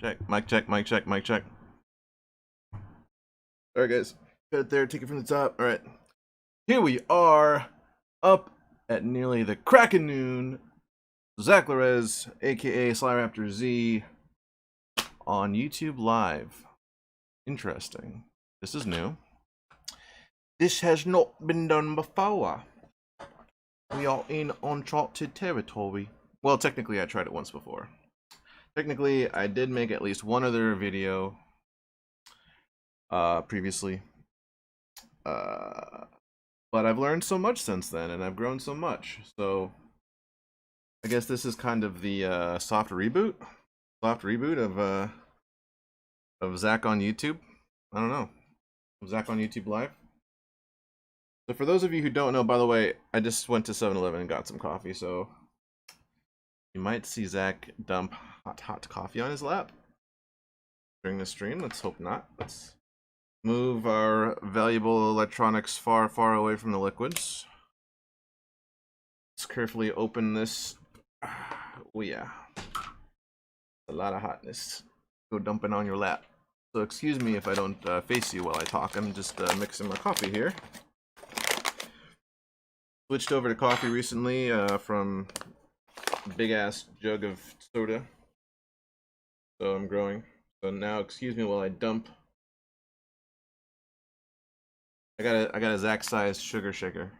Check. Mic check. Mic check. Mic check. All right, guys. Got it there. Take it from the top. All right. Here we are, up at nearly the crack of noon. Zack Larez, aka Sly Raptor Z, on YouTube Live. Interesting. This is new. This has not been done before. We are in uncharted territory. Well, technically, I tried it once before. Technically, I did make at least one other video previously. But I've learned so much since then, and I've grown so much. So I guess this is kind of the soft reboot of Zack on YouTube. I don't know, Zack on YouTube Live. So for those of you who don't know, by the way, I just went to 7-Eleven and got some coffee, so you might see Zack dump hot coffee on his lap during the stream. Let's hope not. Let's move our valuable electronics far, far away from the liquids. Let's carefully open this. Oh yeah, a lot of hotness. Go dumping on your lap. So excuse me if I don't face you while I talk. I'm just mixing my coffee here. Switched over to coffee recently from a big ass jug of soda. So I'm growing. So now excuse me while I dump. I got a Zack sized sugar shaker.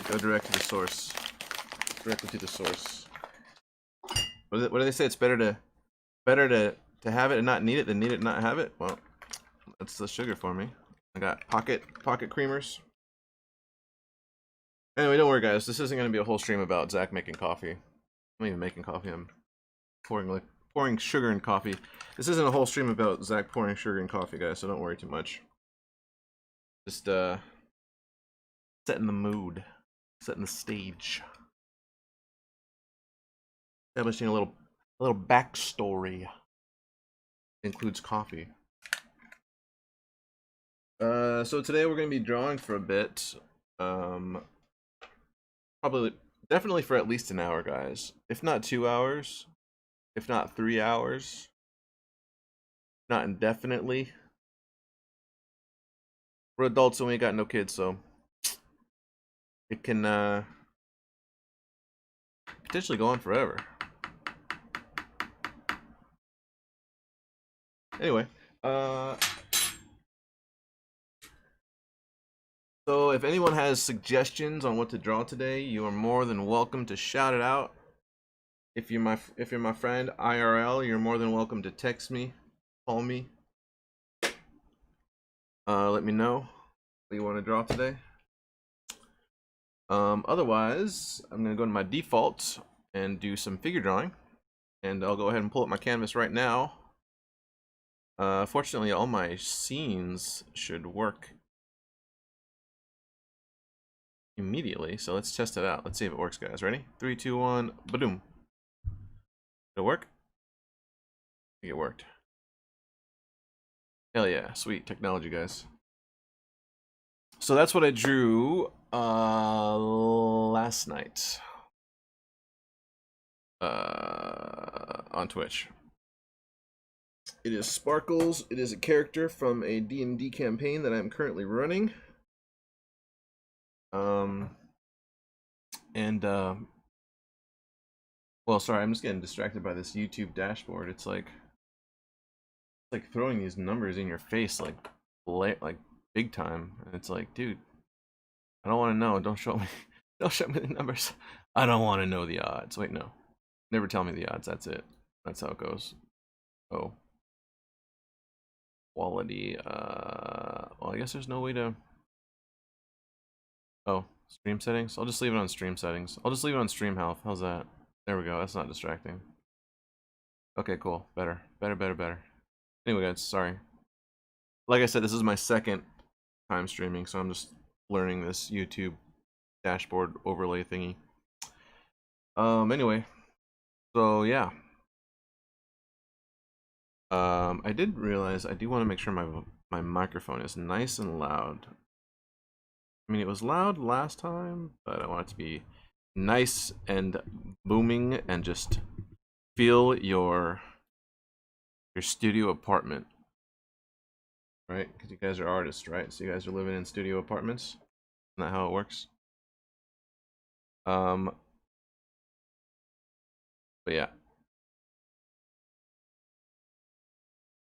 Go direct to the source. Directly to the source. What do they say? It's better to have it and not need it than need it and not have it. Well, that's the sugar for me. I got pocket creamers. Anyway, don't worry, guys. This isn't going to be a whole stream about Zack making coffee. I'm not even making coffee. I'm pouring sugar in coffee. This isn't a whole stream about Zack pouring sugar in coffee, guys. So don't worry too much. Just setting the mood, setting the stage, establishing a little backstory. It includes coffee. So today we're going to be drawing for a bit. Definitely for at least an hour, guys. If not 2 hours, if not 3 hours, not indefinitely. We're adults and we ain't got no kids, so it can potentially go on forever. Anyway, so if anyone has suggestions on what to draw today, you are more than welcome to shout it out. If you're my friend IRL, you're more than welcome to text me, call me. Let me know what you want to draw today. Otherwise, I'm gonna go to my default and do some figure drawing, and I'll go ahead and pull up my canvas right now. Fortunately, all my scenes should work immediately, so let's test it out. Let's see if it works, guys. Ready? 3, 2, 1, ba-doom. Did it work? I think it worked. Hell yeah, sweet technology, guys. So that's what I drew last night on Twitch. It is Sparkles. It is a character from a D&D campaign that I'm currently running. Well, sorry, I'm just getting distracted by this YouTube dashboard. It's like throwing these numbers in your face like big time. And it's like, dude, I don't want to know. Don't show me. Don't show me the numbers. I don't want to know the odds. Wait, no. Never tell me the odds. That's it. That's how it goes. Oh. Quality. Well, I guess there's no way to. Oh, stream settings. I'll just leave it on stream settings. I'll just leave it on stream health. How's that? There we go. That's not distracting. Okay, cool. Better. Anyway, guys, sorry. Like I said, this is my second time streaming, so I'm just learning this YouTube dashboard overlay thingy. Anyway, so yeah. I did realize I do want to make sure my microphone is nice and loud. I mean, it was loud last time, but I want it to be nice and booming and just feel your studio apartment, right? Because you guys are artists, right? So you guys are living in studio apartments. Isn't that how it works? But yeah.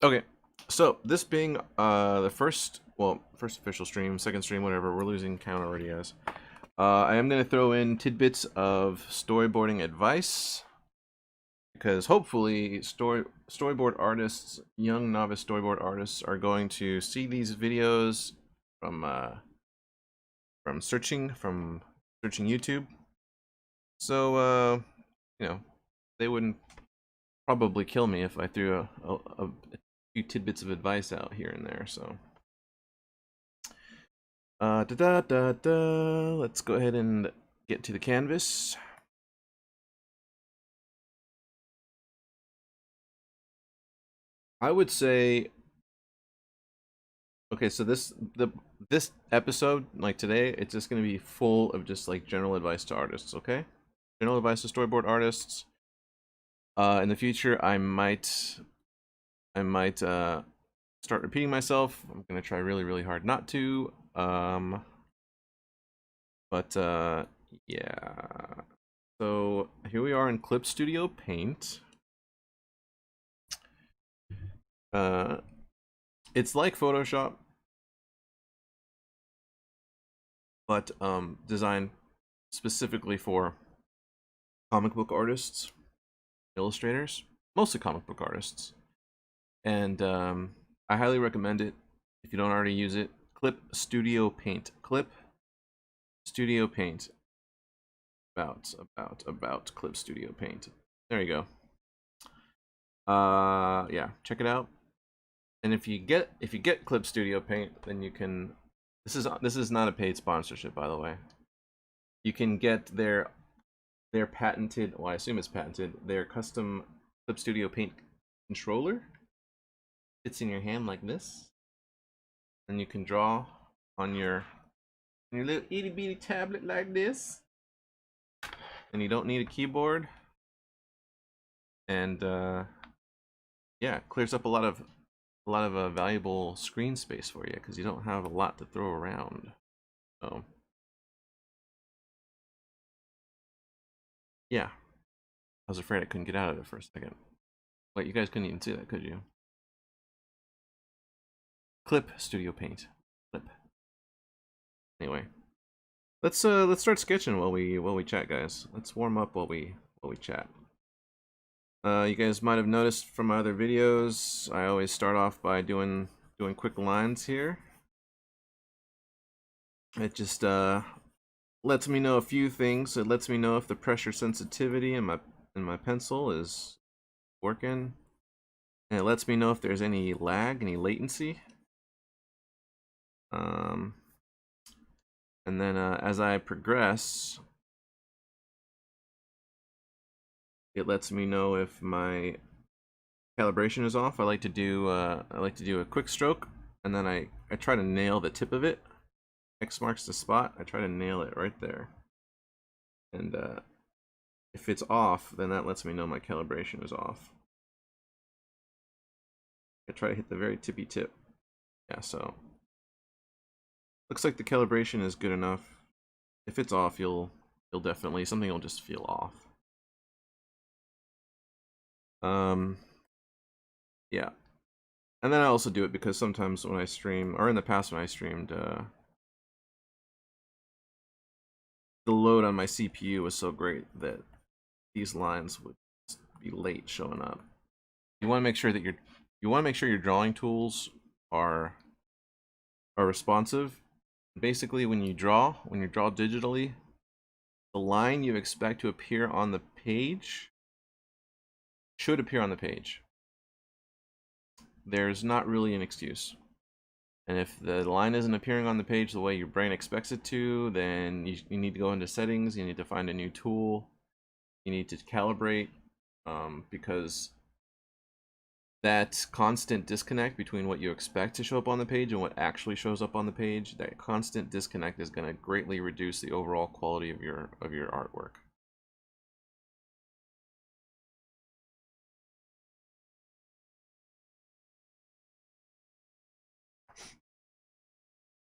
Okay. So this being the first official stream, second stream, whatever, we're losing count already as. I am gonna throw in tidbits of storyboarding advice, because hopefully storyboard artists, young novice storyboard artists, are going to see these videos from searching YouTube. So you know, they wouldn't probably kill me if I threw a few tidbits of advice out here and there. So let's go ahead and get to the canvas. I would say, okay, so this episode, like today, it's just gonna be full of just like general advice to artists, okay? General advice to storyboard artists. In the future, I might start repeating myself. I'm gonna try really, really hard not to. But yeah. So here we are in Clip Studio Paint. It's like Photoshop, but designed specifically for comic book artists, illustrators, mostly comic book artists. And I highly recommend it if you don't already use it. Clip Studio Paint. Clip Studio Paint. About Clip Studio Paint. There you go. Yeah, check it out. And if you get Clip Studio Paint, then you can. This is not a paid sponsorship, by the way. You can get their patented. Well, I assume it's patented. Their custom Clip Studio Paint controller. Fits in your hand like this, and you can draw on your little itty bitty tablet like this. And you don't need a keyboard. And yeah, it clears up a lot of valuable screen space for you because you don't have a lot to throw around. So yeah, I was afraid I couldn't get out of it for a second. Wait, you guys couldn't even see that, could you? Clip Studio Paint. Clip. Anyway, let's start sketching while we chat, guys. Let's warm up while we chat. You guys might have noticed from my other videos, I always start off by doing quick lines here. It just lets me know a few things. It lets me know if the pressure sensitivity in my pencil is working, and it lets me know if there's any lag, any latency. And then as I progress, it lets me know if my calibration is off. I like to do a quick stroke, and then I try to nail the tip of it. X marks the spot. I try to nail it right there. And if it's off, then that lets me know my calibration is off. I try to hit the very tippy tip. Yeah, so looks like the calibration is good enough. If it's off, you'll definitely, something will just feel off. Yeah. And then I also do it because sometimes when I stream, or in the past when I streamed, the load on my CPU was so great that these lines would be late showing up. You want to make sure that your drawing tools are responsive. Basically, when you draw digitally, the line you expect to appear on the page should appear on the page. There's not really an excuse. And if the line isn't appearing on the page the way your brain expects it to, then you need to go into settings, you need to find a new tool, you need to calibrate, because that constant disconnect between what you expect to show up on the page and what actually shows up on the page, that constant disconnect is going to greatly reduce the overall quality of your artwork.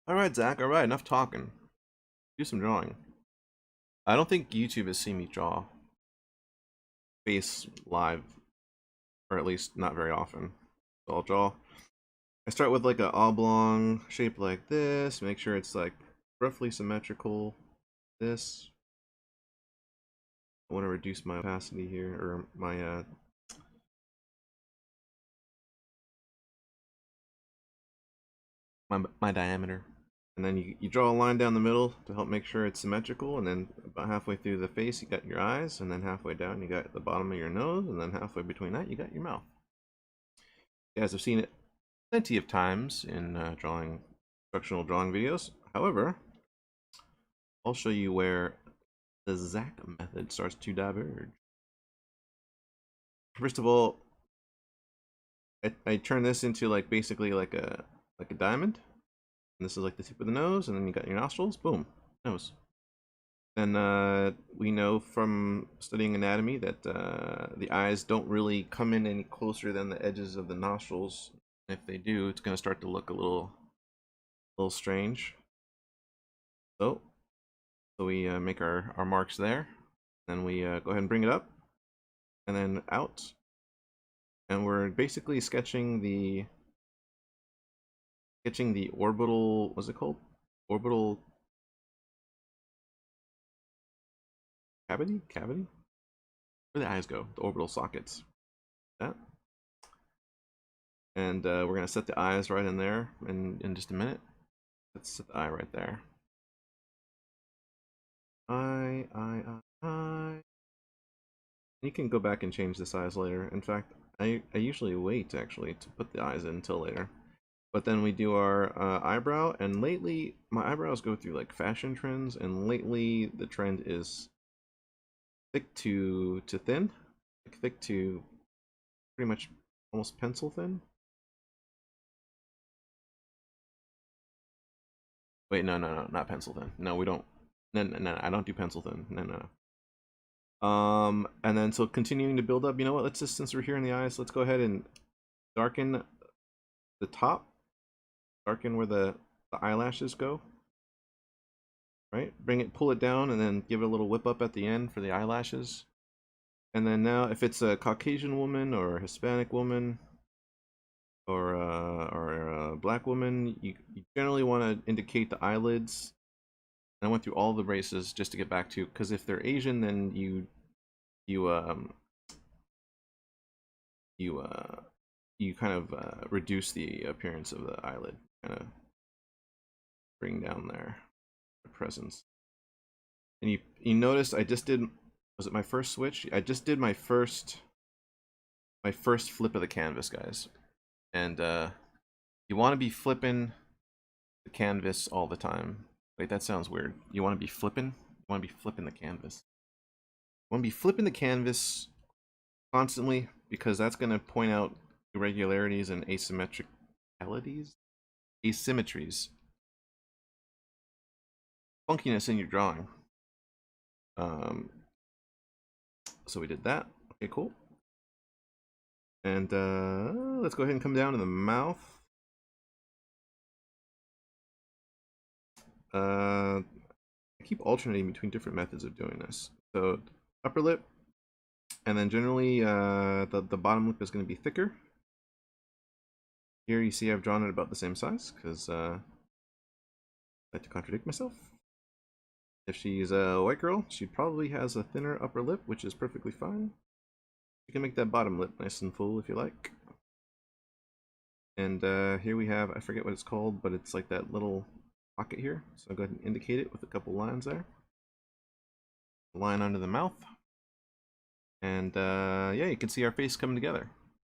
Alright, Zach, alright, enough talking. Do some drawing. I don't think YouTube has seen me draw face live, or at least not very often. So I'll draw. I start with like an oblong shape like this, make sure it's like roughly symmetrical. This. I want to reduce my opacity here, or my diameter. And then you draw a line down the middle to help make sure it's symmetrical, and then about halfway through the face you got your eyes, and then halfway down you got the bottom of your nose, and then halfway between that you got your mouth. You guys have seen it plenty of times in instructional drawing videos. However, I'll show you where the Zack method starts to diverge. First of all, I turn this into like basically like a diamond. And this is like the tip of the nose, and then you got your nostrils. Boom, nose. Then we know from studying anatomy that the eyes don't really come in any closer than the edges of the nostrils. If they do, it's going to start to look a little strange. So we make our marks there. Then we go ahead and bring it up, and then out. And we're basically sketching the orbital, what's it called? Orbital cavity? Where the eyes go, the orbital sockets. That. And we're going to set the eyes right in there in just a minute. Let's set the eye right there. Eye. You can go back and change the size later. In fact, I usually wait actually to put the eyes in until later. But then we do our eyebrow, and lately my eyebrows go through like fashion trends, and lately the trend is thick to thin, like thick to pretty much almost pencil thin. Wait, no, not pencil thin. No, we don't. No, I don't do pencil thin. No. And then so continuing to build up. You know what? Let's just, since we're here in the eyes, let's go ahead and darken the top. Darken where the eyelashes go. Right? Pull it down, and then give it a little whip up at the end for the eyelashes. And then now, if it's a Caucasian woman or a Hispanic woman or a black woman, you generally want to indicate the eyelids. And I went through all the races just to get back to, because if they're Asian, then you kind of reduce the appearance of the eyelid, kind of bring down their presence. And you notice I just did, was it my first switch? I just did my first flip of the canvas, guys. And you want to be flipping the canvas all the time. Wait, that sounds weird. You want to be flipping? You want to be flipping the canvas. You want to be flipping the canvas constantly, because that's going to point out irregularities and asymmetries, funkiness in your drawing. So we did that. Okay, cool. And let's go ahead and come down to the mouth. I keep alternating between different methods of doing this. So upper lip, and then generally the bottom lip is going to be thicker. Here you see I've drawn it about the same size, because I like to contradict myself. If she's a white girl, she probably has a thinner upper lip, which is perfectly fine. You can make that bottom lip nice and full if you like. And here we have, I forget what it's called, but it's like that little pocket here. So I'll go ahead and indicate it with a couple lines there. A line under the mouth. And yeah, you can see our face coming together.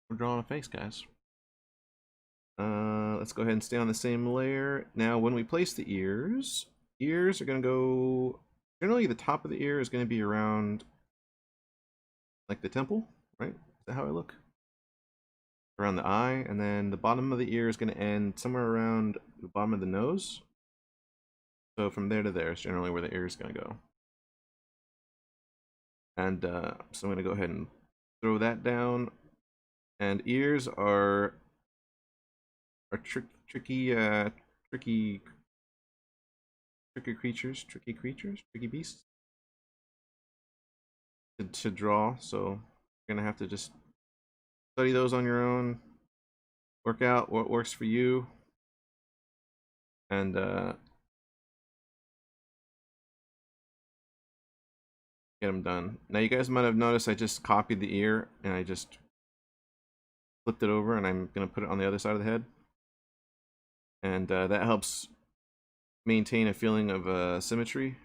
We're drawing a face, guys. Let's go ahead and stay on the same layer. Now, when we place the ears are going to go, generally the top of the ear is going to be around like the temple, right? Is that how I look? Around the eye, and then the bottom of the ear is going to end somewhere around the bottom of the nose. So from there to there is generally where the ear is going to go. And so I'm going to go ahead and throw that down. And ears are tricky tricky beasts to draw. So you're gonna have to just study those on your own, work out what works for you, and get them done. Now you guys might have noticed I just copied the ear and I just flipped it over, and I'm gonna put it on the other side of the head, and that helps maintain a feeling of symmetry,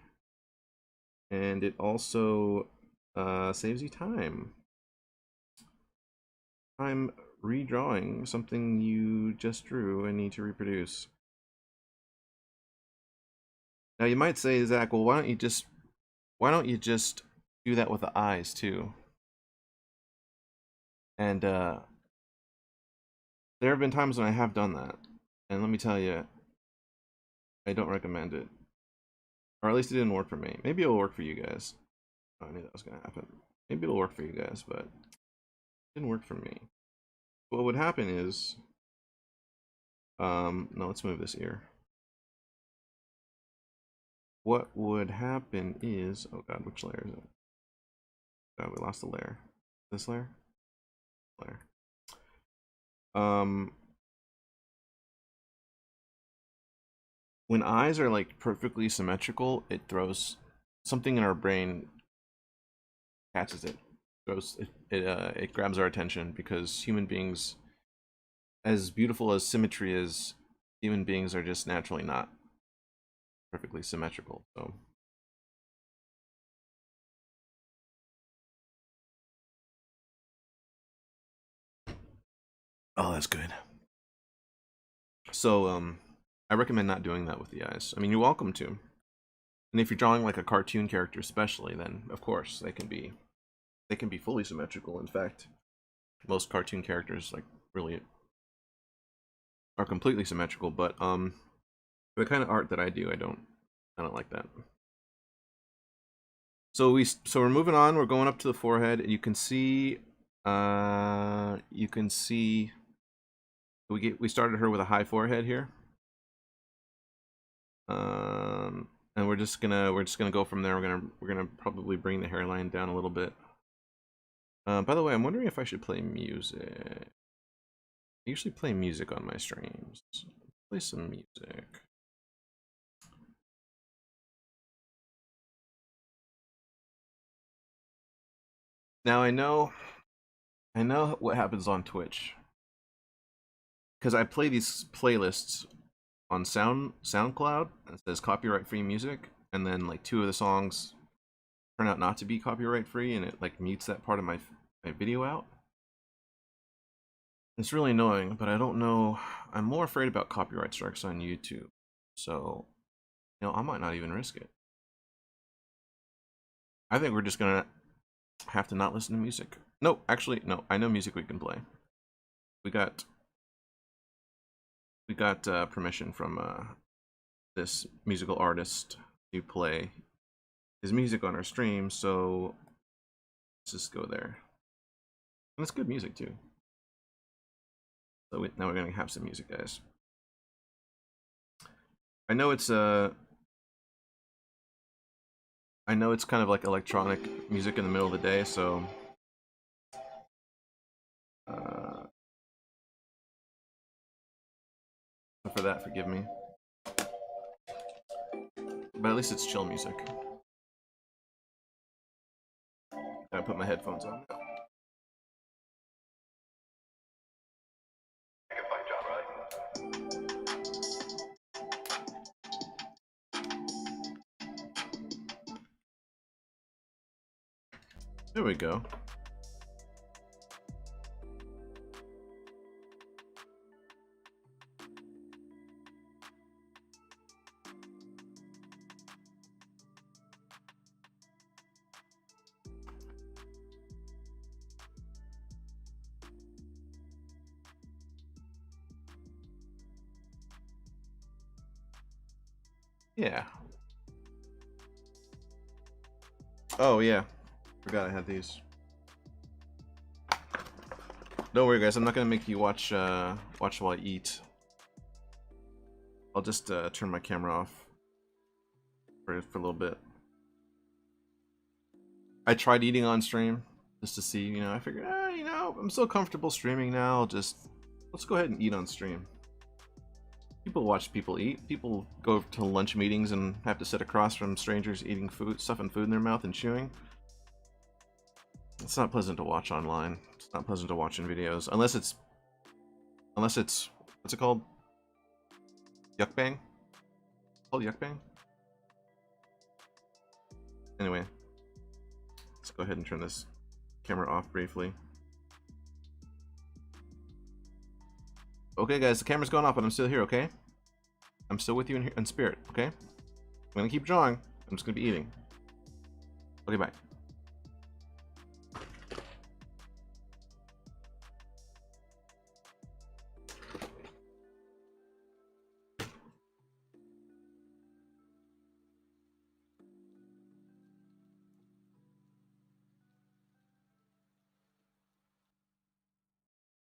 and it also saves you time redrawing something you just drew and need to reproduce. Now you might say, Zach, well, why don't you just do that with the eyes too? And there have been times when I have done that, and let me tell you, I don't recommend it, or at least it didn't work for me. Maybe it'll work for you guys. Oh, I knew that was gonna happen. Maybe it'll work for you guys, but it didn't work for me. What would happen is, no, let's move this ear. What would happen is, oh god, which layer is it? God, we lost a layer. This layer? Layer. When eyes are like perfectly symmetrical, it throws something in our brain, catches it, it grabs our attention, because human beings, as beautiful as symmetry is, human beings are just naturally not perfectly symmetrical. So oh, that's good. So I recommend not doing that with the eyes. I mean, you're welcome to. And if you're drawing like a cartoon character especially, then of course they can be fully symmetrical. In fact, most cartoon characters like really are completely symmetrical, but for the kind of art that I do, I don't like that. So we're moving on. We're going up to the forehead, and you can see we started her with a high forehead here. And we're just gonna go from there. We're gonna probably bring the hairline down a little bit. By the way, I'm wondering if I should play music. I usually play music on my streams. Play some music. Now I know what happens on Twitch, because I play these playlists on SoundCloud, and it says copyright free music, and then like 2 of the songs turn out not to be copyright free, and it like mutes that part of my video out. It's really annoying, but I don't know. I'm more afraid about copyright strikes on YouTube, so I might not even risk it. I think we're just gonna have to not listen to music. No, actually, no. I know music we can play. We got permission from this musical artist to play his music on our stream, so let's just go there. And it's good music too. So now we're gonna have some music, guys. I know it's kind of like electronic music in the middle of the day, so for that, forgive me. But at least it's chill music. I put my headphones on. There we go. Yeah. Oh yeah. Forgot I had these. Don't worry, guys. I'm not gonna make you watch while I eat. I'll just turn my camera off. for a little bit. I tried eating on stream just to see, you know, I figured, you know, I'm so comfortable streaming now, let's go ahead and eat on stream. People watch people eat. People go to lunch meetings and have to sit across from strangers eating food, stuffing food in their mouth and chewing. It's not pleasant to watch online. It's not pleasant to watch in videos, unless it's what's it called? Yukbang? It's called Yukbang? Anyway, let's go ahead and turn this camera off briefly. Okay, guys, the camera's going off, but I'm still here, okay? I'm still with you in spirit, okay? I'm gonna keep drawing. I'm just gonna be eating. Okay, bye.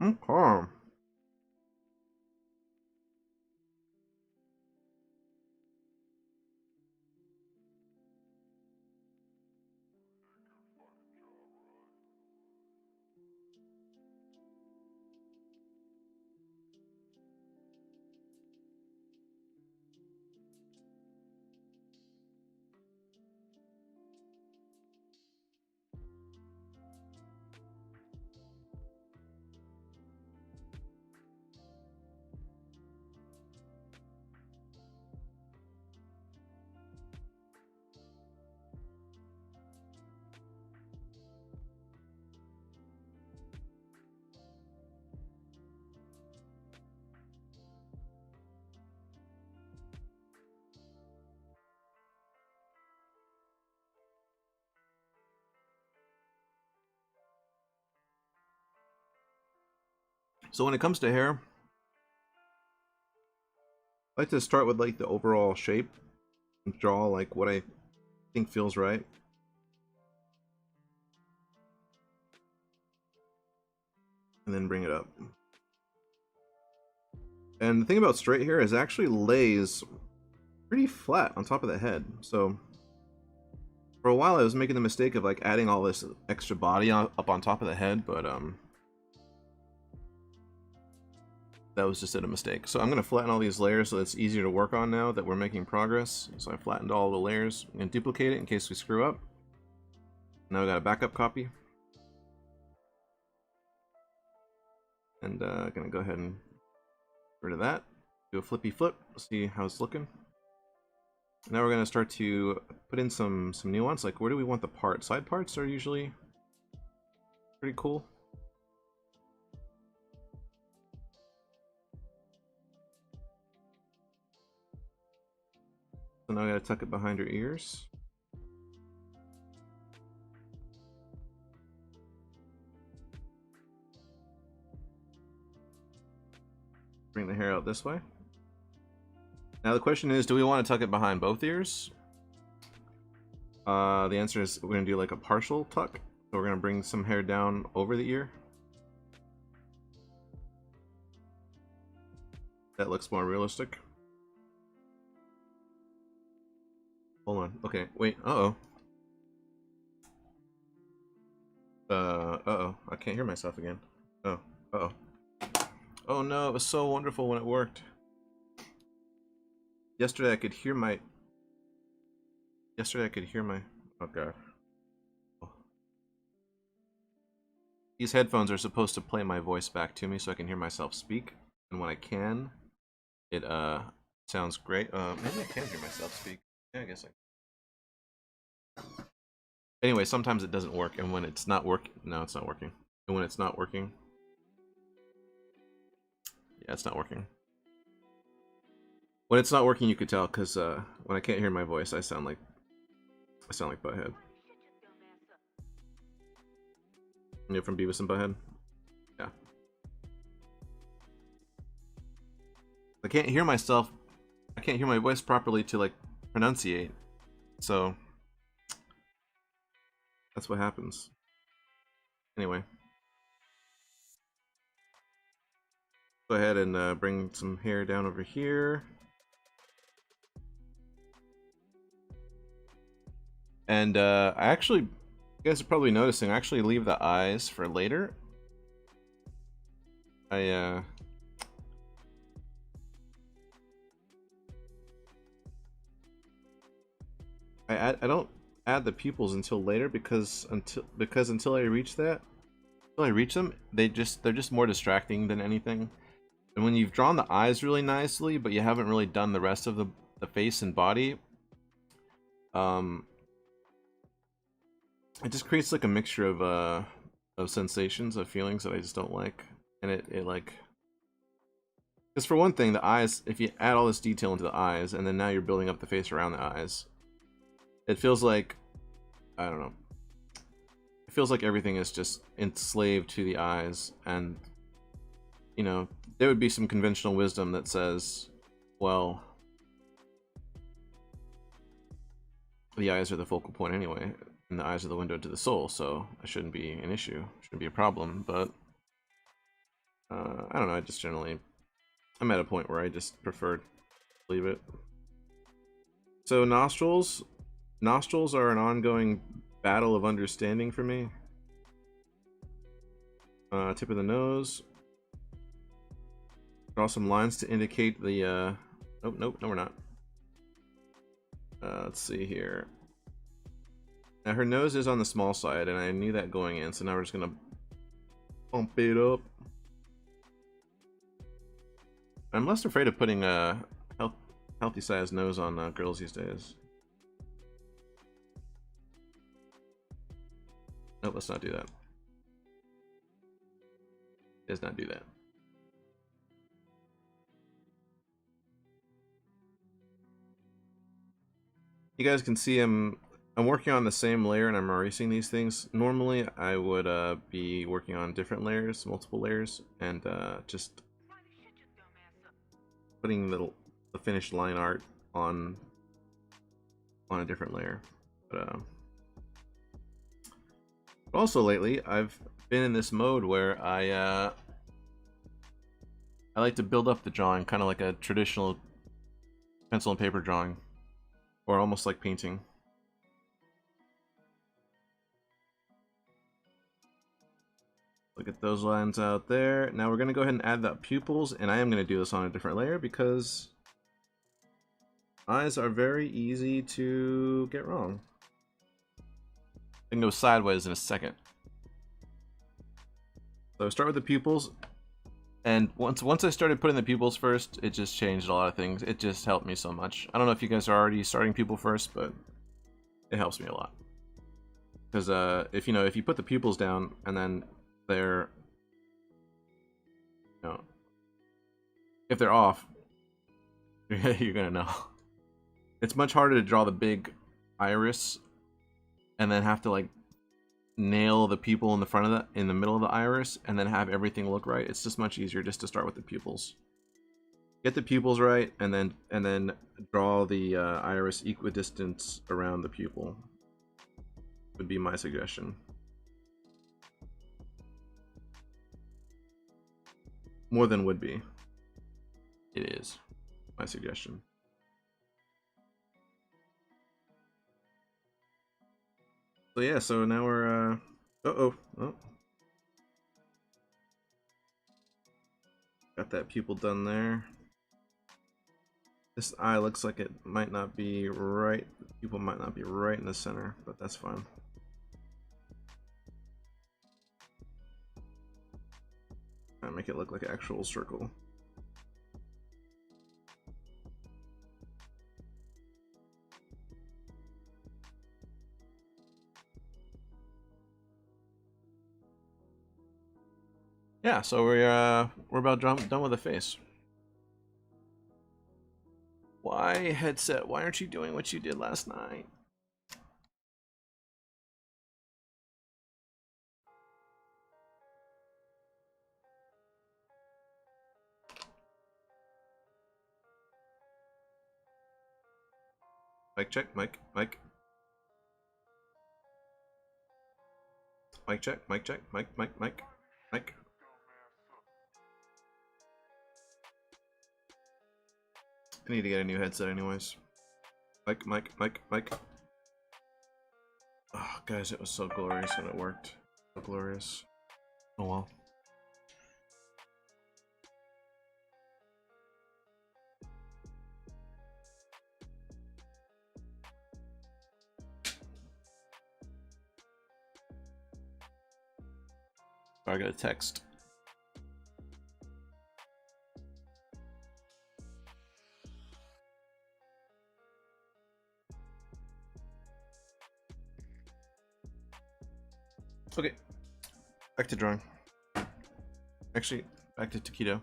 Okay. So when it comes to hair, I like to start with like the overall shape and draw like what I think feels right. And then bring it up. And the thing about straight hair is it actually lays pretty flat on top of the head. So for a while I was making the mistake of like adding all this extra body up on top of the head, but that was just a mistake. So I'm going to flatten all these layers so it's easier to work on now that we're making progress. So I flattened all the layers and duplicate it in case we screw up. Now we got a backup copy. And gonna go ahead and get rid of that. Do a flippy flip, see how it's looking. Now we're gonna start to put in some nuance, like where do we want the part? Side parts are usually pretty cool. So now I gotta tuck it behind her ears. Bring the hair out this way. Now the question is, do we want to tuck it behind both ears? The answer is we're going to do like a partial tuck. So we're going to bring some hair down over the ear. That looks more realistic. Hold on. Okay, wait. Uh-oh. Uh-oh. I can't hear myself again. Oh. Uh-oh. Oh no, it was so wonderful when it worked. Yesterday I could hear my... Oh god. These headphones are supposed to play my voice back to me so I can hear myself speak. And when I can, it sounds great. Maybe I can hear myself speak. Yeah, I guess I... Anyway, sometimes it doesn't work, and when it's not working... No, it's not working. And when it's not working... Yeah, it's not working. When it's not working, you could tell, because when I can't hear my voice, I sound like Butthead. You're from Beavis and Butthead? Yeah. I can't hear myself. I can't hear my voice properly to, like, pronunciate. So, that's what happens. Anyway. Go ahead and bring some hair down over here. And I actually, you guys are probably noticing, I actually leave the eyes for later. I don't add the pupils until later because until I reach that, until I reach them, they're just more distracting than anything. And when you've drawn the eyes really nicely, but you haven't really done the rest of the face and body, it just creates like a mixture of sensations, of feelings that I just don't like. And it like, because for one thing, the eyes, if you add all this detail into the eyes, and then now you're building up the face around the eyes, it feels like, I don't know, it feels like everything is just enslaved to the eyes. And you know, there would be some conventional wisdom that says, well, the eyes are the focal point anyway, and the eyes are the window to the soul, so it shouldn't be an issue, shouldn't be a problem. But I don't know, I just generally, I'm at a point where I just prefer to leave it. So nostrils are an ongoing battle of understanding for me. Tip of the nose. Draw some lines to indicate the oh, nope, no we're not. Let's see here. Now her nose is on the small side, and I knew that going in, so now we're just gonna bump it up. I'm less afraid of putting a healthy sized nose on girls these days. Nope, let's not do that. Let's not do that. You guys can see I'm working on the same layer and I'm erasing these things. Normally I would be working on different layers, multiple layers, and just putting the finished line art on a different layer. But also lately I've been in this mode where I like to build up the drawing, kind of like a traditional pencil and paper drawing, or almost like painting. Look at those lines out there. Now we're going to go ahead and add the pupils, and I am going to do this on a different layer because eyes are very easy to get wrong. I can go sideways in a second. So start with the pupils, and once I started putting the pupils first, it just changed a lot of things. It just helped me so much. I don't know if you guys are already starting pupil first, but it helps me a lot. Because if you put the pupils down and then they're, if they're off, you're gonna know. It's much harder to draw the big iris and then have to like nail the pupil in the middle of the iris and then have everything look right. It's just much easier just to start with the pupils. Get the pupils right, and then draw the iris equidistant around the pupil. Would be my suggestion. More than would be. It is my suggestion. So yeah, so now we're oh. Got that pupil done there. This eye looks like it might not be right. The pupil might not be right in the center, but that's fine. I'll make it look like an actual circle. Yeah, so we're about done with the face. Why, headset? Why aren't you doing what you did last night? Mic check, mic. Mic check, mic check, mic. I need to get a new headset anyways. Mic. Guys, it was so glorious when it worked. So glorious. Oh well. I got a text. Okay, back to drawing. Actually, back to taquito.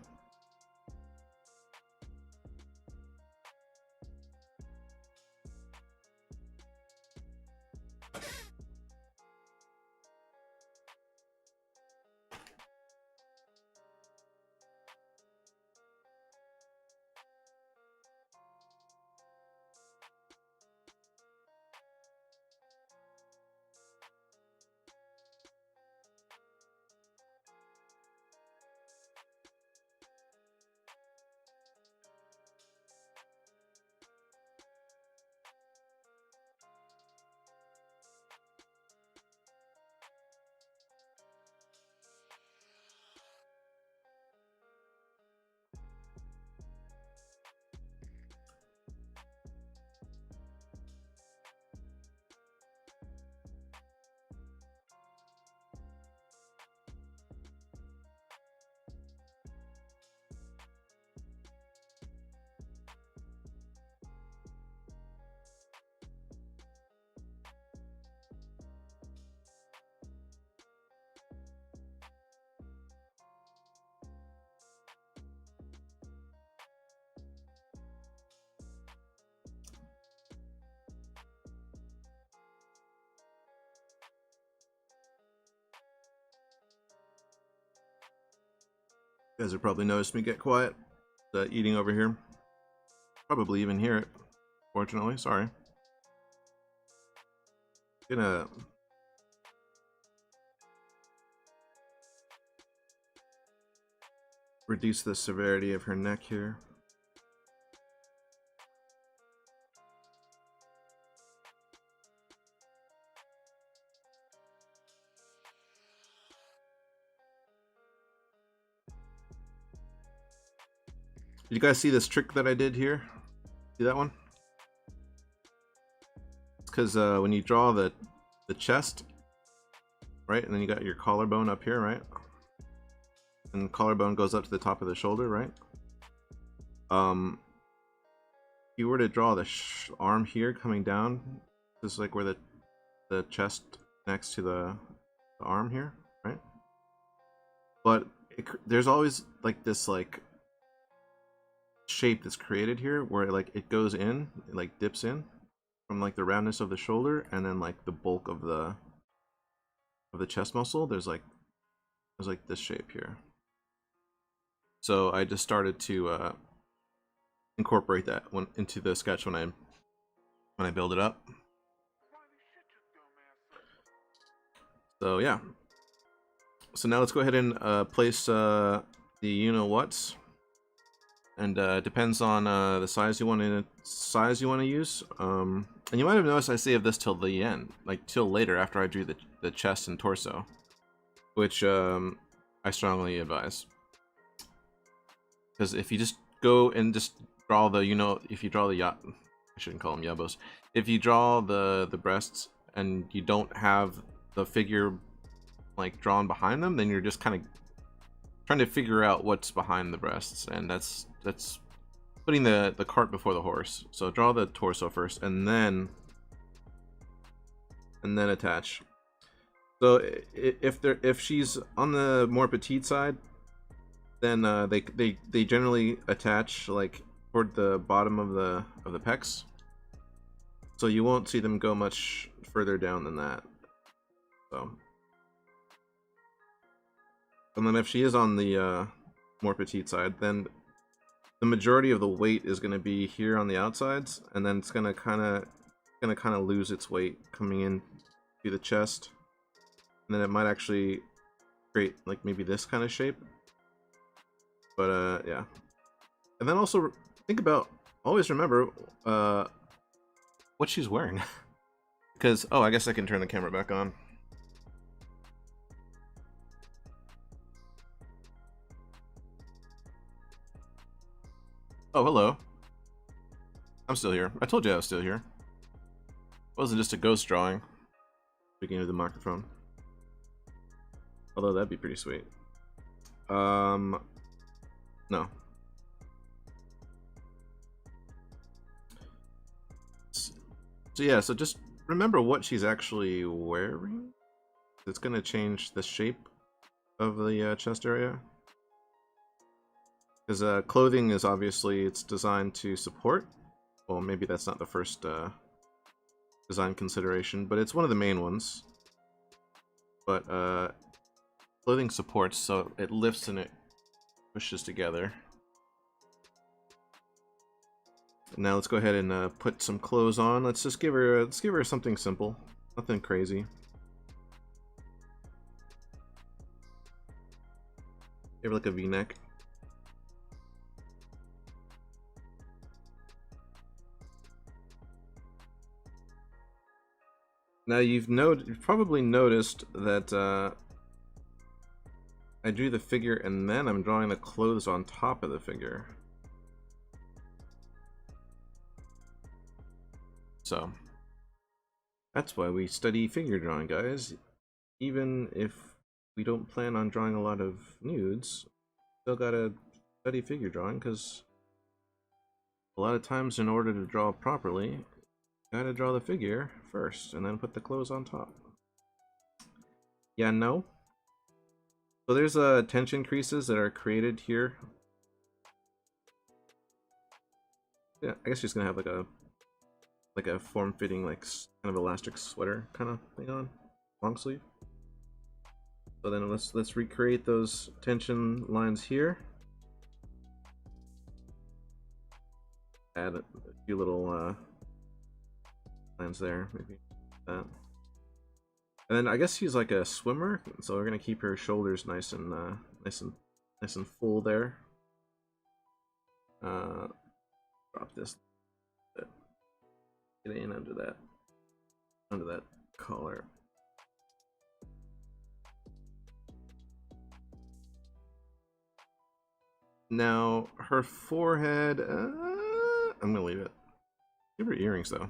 You guys have probably noticed me get quiet. The eating over here. Probably even hear it. Fortunately, sorry. Gonna reduce the severity of her neck here. Did you guys see this trick that I did here? See that one? It's because when you draw the chest, right, and then you got your collarbone up here, right? And the collarbone goes up to the top of the shoulder, right? If you were to draw the arm here coming down, this is like where the chest next to the arm here, right? But there's always like this like shape that's created here where like it goes in, it like dips in from like the roundness of the shoulder, and then like the bulk of the chest muscle. There's like this shape here. So I just started to incorporate that into the sketch when I build it up. So yeah. So now let's go ahead and place the you-know-whats. And depends on the size you want to use. And you might have noticed I saved this till the end, like till later after I drew the chest and torso, which I strongly advise. Because if you just go and just draw the, if you draw the I shouldn't call them yabos. If you draw the breasts and you don't have the figure like drawn behind them, then you're just kind of trying to figure out what's behind the breasts, and that's putting the cart before the horse. So draw the torso first, and then attach. So if she's on the more petite side, then they generally attach like toward the bottom of the pecs. So you won't see them go much further down than that. So. And then if she is on the more petite side, then the majority of the weight is going to be here on the outsides, and then it's going to kind of lose its weight coming in to the chest, and then it might actually create like maybe this kind of shape. But yeah. And then also think about, always remember what she's wearing. Because, oh, I guess I can turn the camera back on. Oh, hello. I'm still here. I told you I was still here. It wasn't just a ghost drawing. Speaking of the microphone. Although that'd be pretty sweet. No. So yeah, so just remember what she's actually wearing. It's gonna change the shape of the chest area. Because clothing is obviously, it's designed to support. Well, maybe that's not the first design consideration, but it's one of the main ones. But clothing supports, so it lifts and it pushes together. Now let's go ahead and put some clothes on. Let's just give her something simple, nothing crazy. Give her like a V-neck. Now you've probably noticed that I drew the figure and then I'm drawing the clothes on top of the figure. So that's why we study figure drawing, guys. Even if we don't plan on drawing a lot of nudes, still gotta study figure drawing, because a lot of times in order to draw properly, gotta draw the figure first and then put the clothes on top. Yeah, no? So there's tension creases that are created here. Yeah, I guess she's gonna have like a form-fitting, like kind of elastic sweater kind of thing on, long sleeve. So then let's recreate those tension lines here. Add a few little lines there, maybe that. And then I guess she's like a swimmer, so we're gonna keep her shoulders nice and full there. Drop this. Get in under that collar. Now her forehead, I'm gonna leave it. Give her earrings though.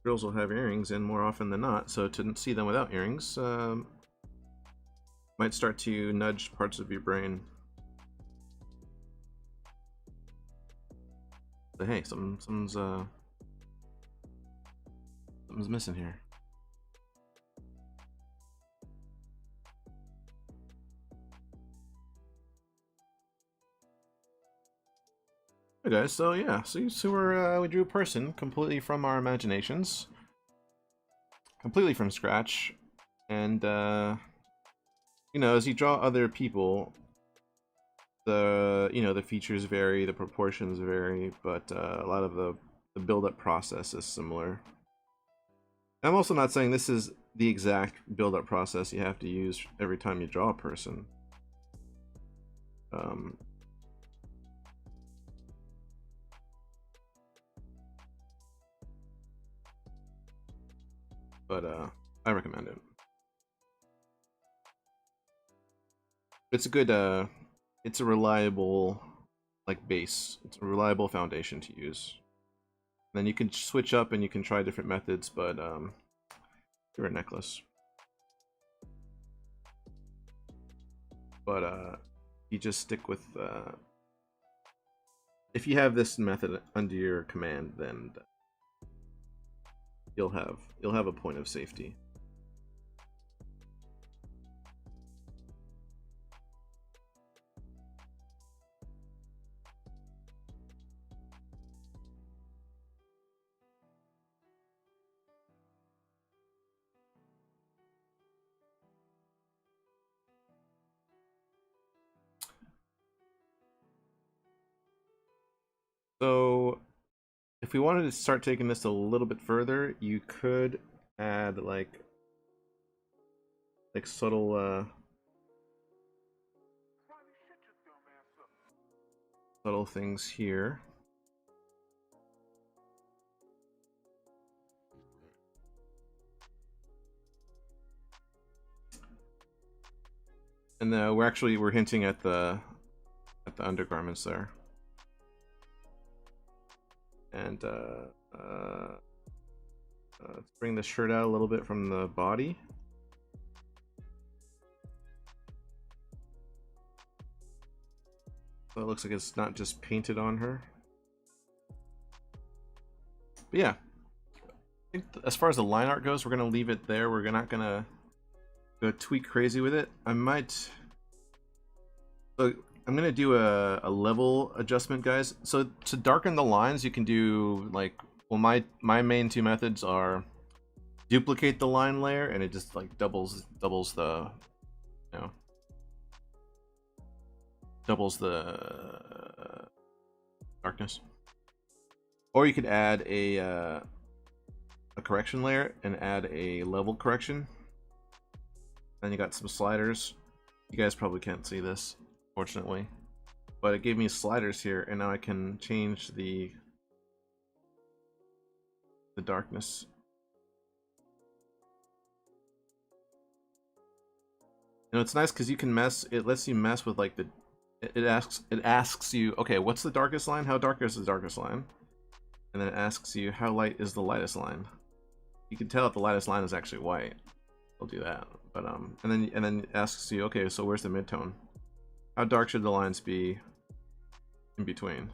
Girls will have earrings in more often than not, so to see them without earrings might start to nudge parts of your brain. But hey, something's missing here. Hey guys, so yeah, so we drew a person completely from our imaginations, completely from scratch, and you know, as you draw other people, the features vary, the proportions vary, but a lot of the build-up process is similar. I'm also not saying this is the exact build-up process you have to use every time you draw a person. But I recommend it. It's a good it's a reliable like base. It's a reliable foundation to use. And then you can switch up and you can try different methods, but give her a necklace. But you just stick with if you have this method under your command, then you'll have a point of safety. So if we wanted to start taking this a little bit further, you could add like subtle things here. And we're hinting at the undergarments there. And let's bring the shirt out a little bit from the body. So it looks like it's not just painted on her. But yeah, I think as far as the line art goes, we're gonna leave it there. We're not gonna go tweak crazy with it. I might. So I'm gonna do a level adjustment, guys. So to darken the lines, you can do like, well, my main two methods are duplicate the line layer, and it just like doubles the, you know, doubles the darkness. Or you could add a correction layer and add a level correction. Then you got some sliders. You guys probably can't see this, fortunately, but it gave me sliders here, and now I can change the darkness. You know, it's nice because you can mess. It lets you mess with like the. It asks you, okay, what's the darkest line? How dark is the darkest line? And then it asks you, how light is the lightest line? You can tell if the lightest line is actually white. I'll do that. But and then it asks you, okay, so where's the midtone? How dark should the lines be in between?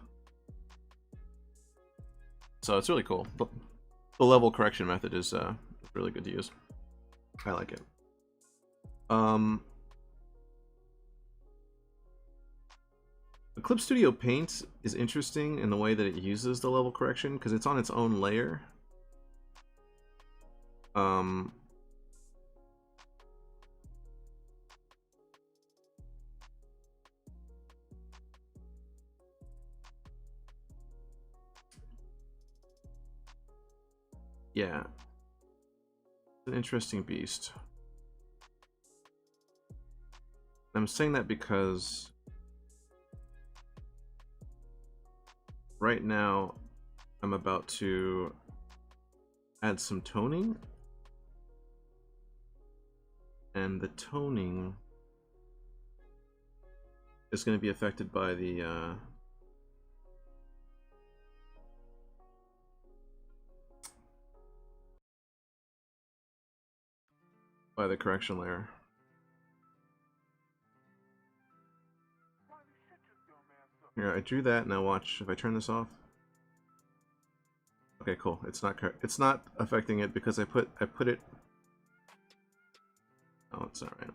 So it's really cool. The level correction method is really good to use. I like it. The Clip Studio Paint is interesting in the way that it uses the level correction because it's on its own layer. Yeah, it's an interesting beast. I'm saying that because right now I'm about to add some toning, and the toning is going to be affected by the correction layer. Here, I drew that. Now watch if I turn this off. Okay, cool. It's not affecting it because I put it. Oh, it's not right.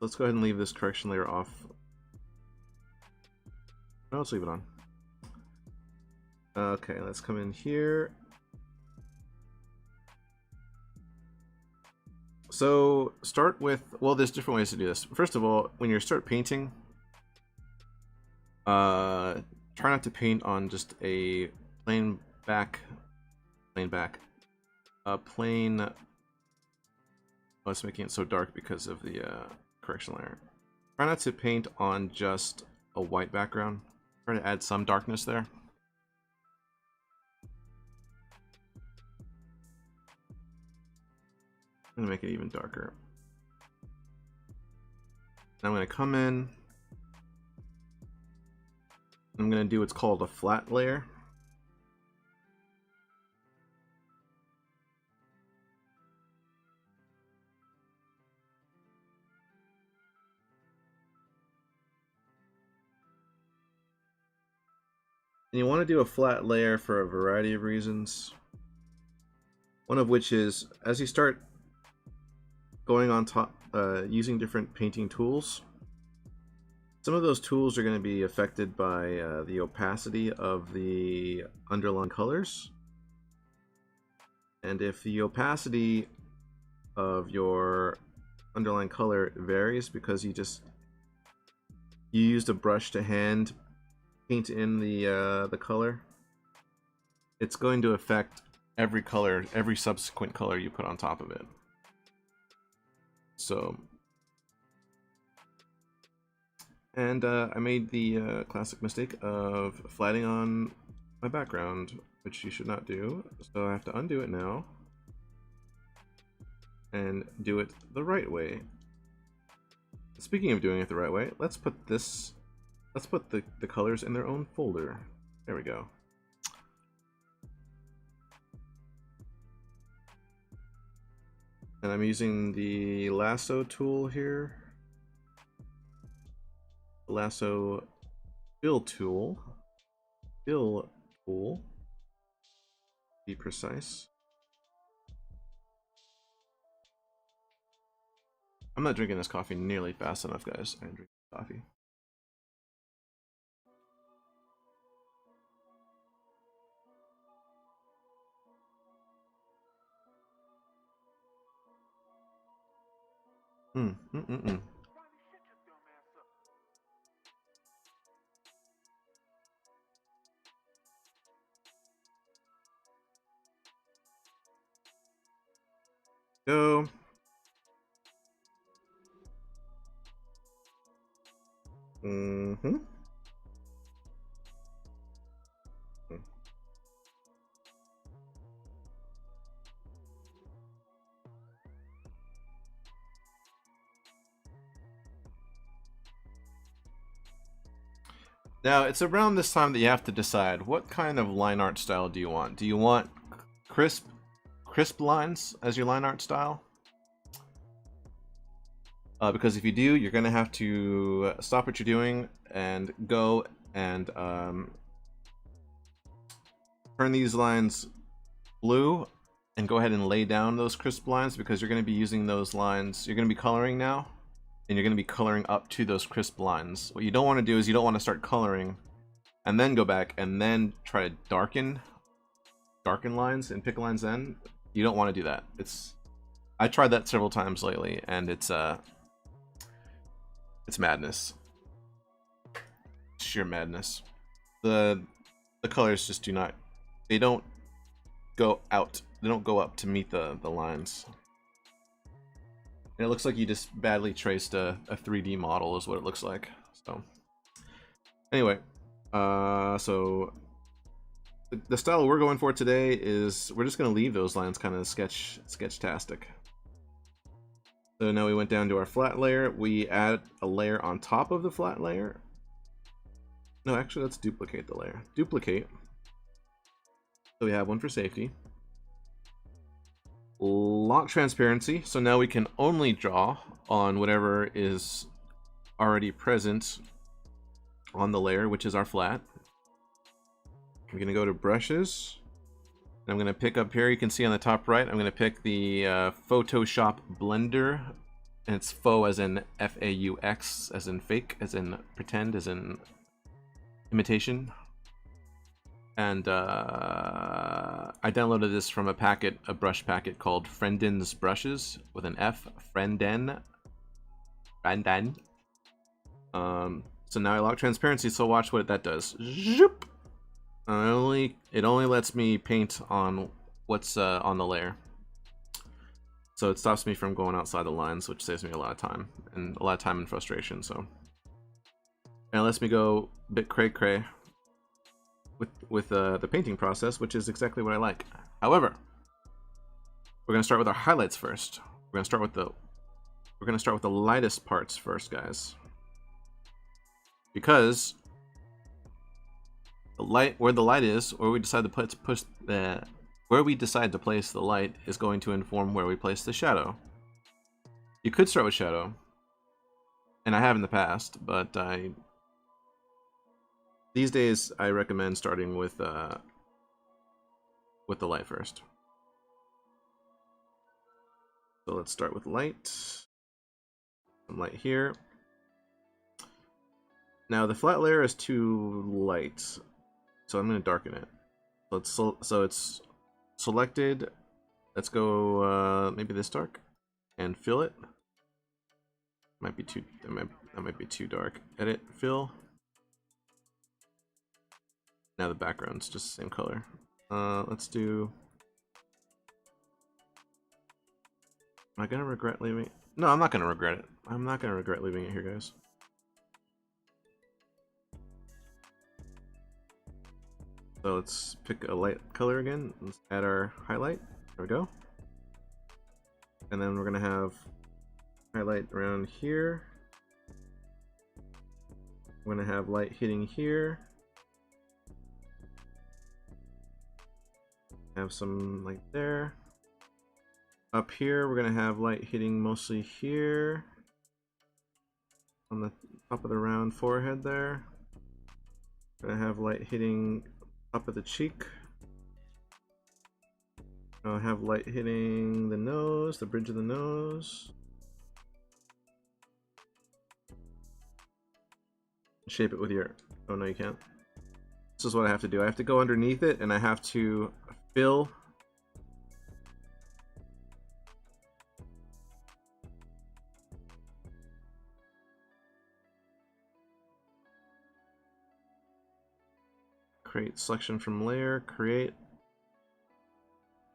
Let's go ahead and leave this correction layer off. No, let's leave it on. Okay, let's come in here. So start with, well, there's different ways to do this. First of all, when you start painting, try not to paint on just a plain back. Oh, it's making it so dark because of the correction layer. Try not to paint on just a white background. Try to add some darkness there. I'm gonna make it even darker. I'm gonna come in. I'm gonna do what's called a flat layer. And you want to do a flat layer for a variety of reasons. One of which is, as you start going on top, using different painting tools, some of those tools are going to be affected by the opacity of the underlying colors. And if the opacity of your underlying color varies because you used a brush to hand paint in the color, it's going to affect every color, every subsequent color you put on top of it. So And I made the classic mistake of flatting on my background, which you should not do. So I have to undo it now and do it the right way. Speaking of doing it the right way, let's put the colors in their own folder. There we go. And I'm using the lasso tool here. The lasso fill tool. Fill tool. Be precise. I'm not drinking this coffee nearly fast enough, guys. I'm drinking coffee. Go. Now, it's around this time that you have to decide what kind of line art style do you want. Do you want crisp lines as your line art style? Because if you do, you're going to have to stop what you're doing and go and turn these lines blue and go ahead and lay down those crisp lines, because you're going to be using those lines. You're going to be coloring now, and you're going to be coloring up to those crisp lines. What you don't want to do is you don't want to start coloring and then go back and then try to darken lines and pick lines then. You don't want to do that. I tried that several times lately, and it's madness. Sheer madness. The colors just do not, they don't go out. They don't go up to meet the lines. And it looks like you just badly traced a 3D model is what it looks like. So anyway, so the style we're going for today is we're just going to leave those lines kind of sketch-tastic. So now we went down to our flat layer. We add a layer on top of the flat layer. No, actually, let's duplicate the layer. Duplicate. So we have one for safety. Lock transparency. So now we can only draw on whatever is already present on the layer, which is our flat. I'm going to go to brushes. I'm going to pick up here, you can see on the top right, I'm going to pick the Photoshop Blender. And it's faux as in F-A-U-X, as in fake, as in pretend, as in imitation. And I downloaded this from a brush packet called Frienden's Brushes, with an F, Frienden. So now I lock transparency, so watch what that does. Zoop! It only lets me paint on what's on the layer. So it stops me from going outside the lines, which saves me a lot of time and frustration. So, and it lets me go a bit cray with the painting process, which is exactly what I like. However, we're gonna start with our highlights first. We're gonna start with the lightest parts first, guys, because where the light is, where we decide to where we decide to place the light is going to inform where we place the shadow. You could start with shadow, and I have in the past, but these days I recommend starting with the light first. So let's start with light. Some light here. Now the flat layer is too light, so I'm going to darken it. So it's selected. Let's go maybe this dark and fill it. Might be too that might be too dark. Edit, fill. Now the background's just the same color. Let's do. Am I gonna regret leaving? No, I'm not gonna regret it. I'm not gonna regret leaving it here, guys. So let's pick a light color again. Let's add our highlight. There we go. And then we're gonna have highlight around here. We're gonna have light hitting here. Have some like there. Up here, we're gonna have light hitting mostly here. On the top of the round forehead there. We're gonna have light hitting top of the cheek. I'll have light hitting the nose, the bridge of the nose. Shape it with your... Oh no, you can't. This is what I have to do. I have to go underneath it and I have to fill. Create selection from layer, create.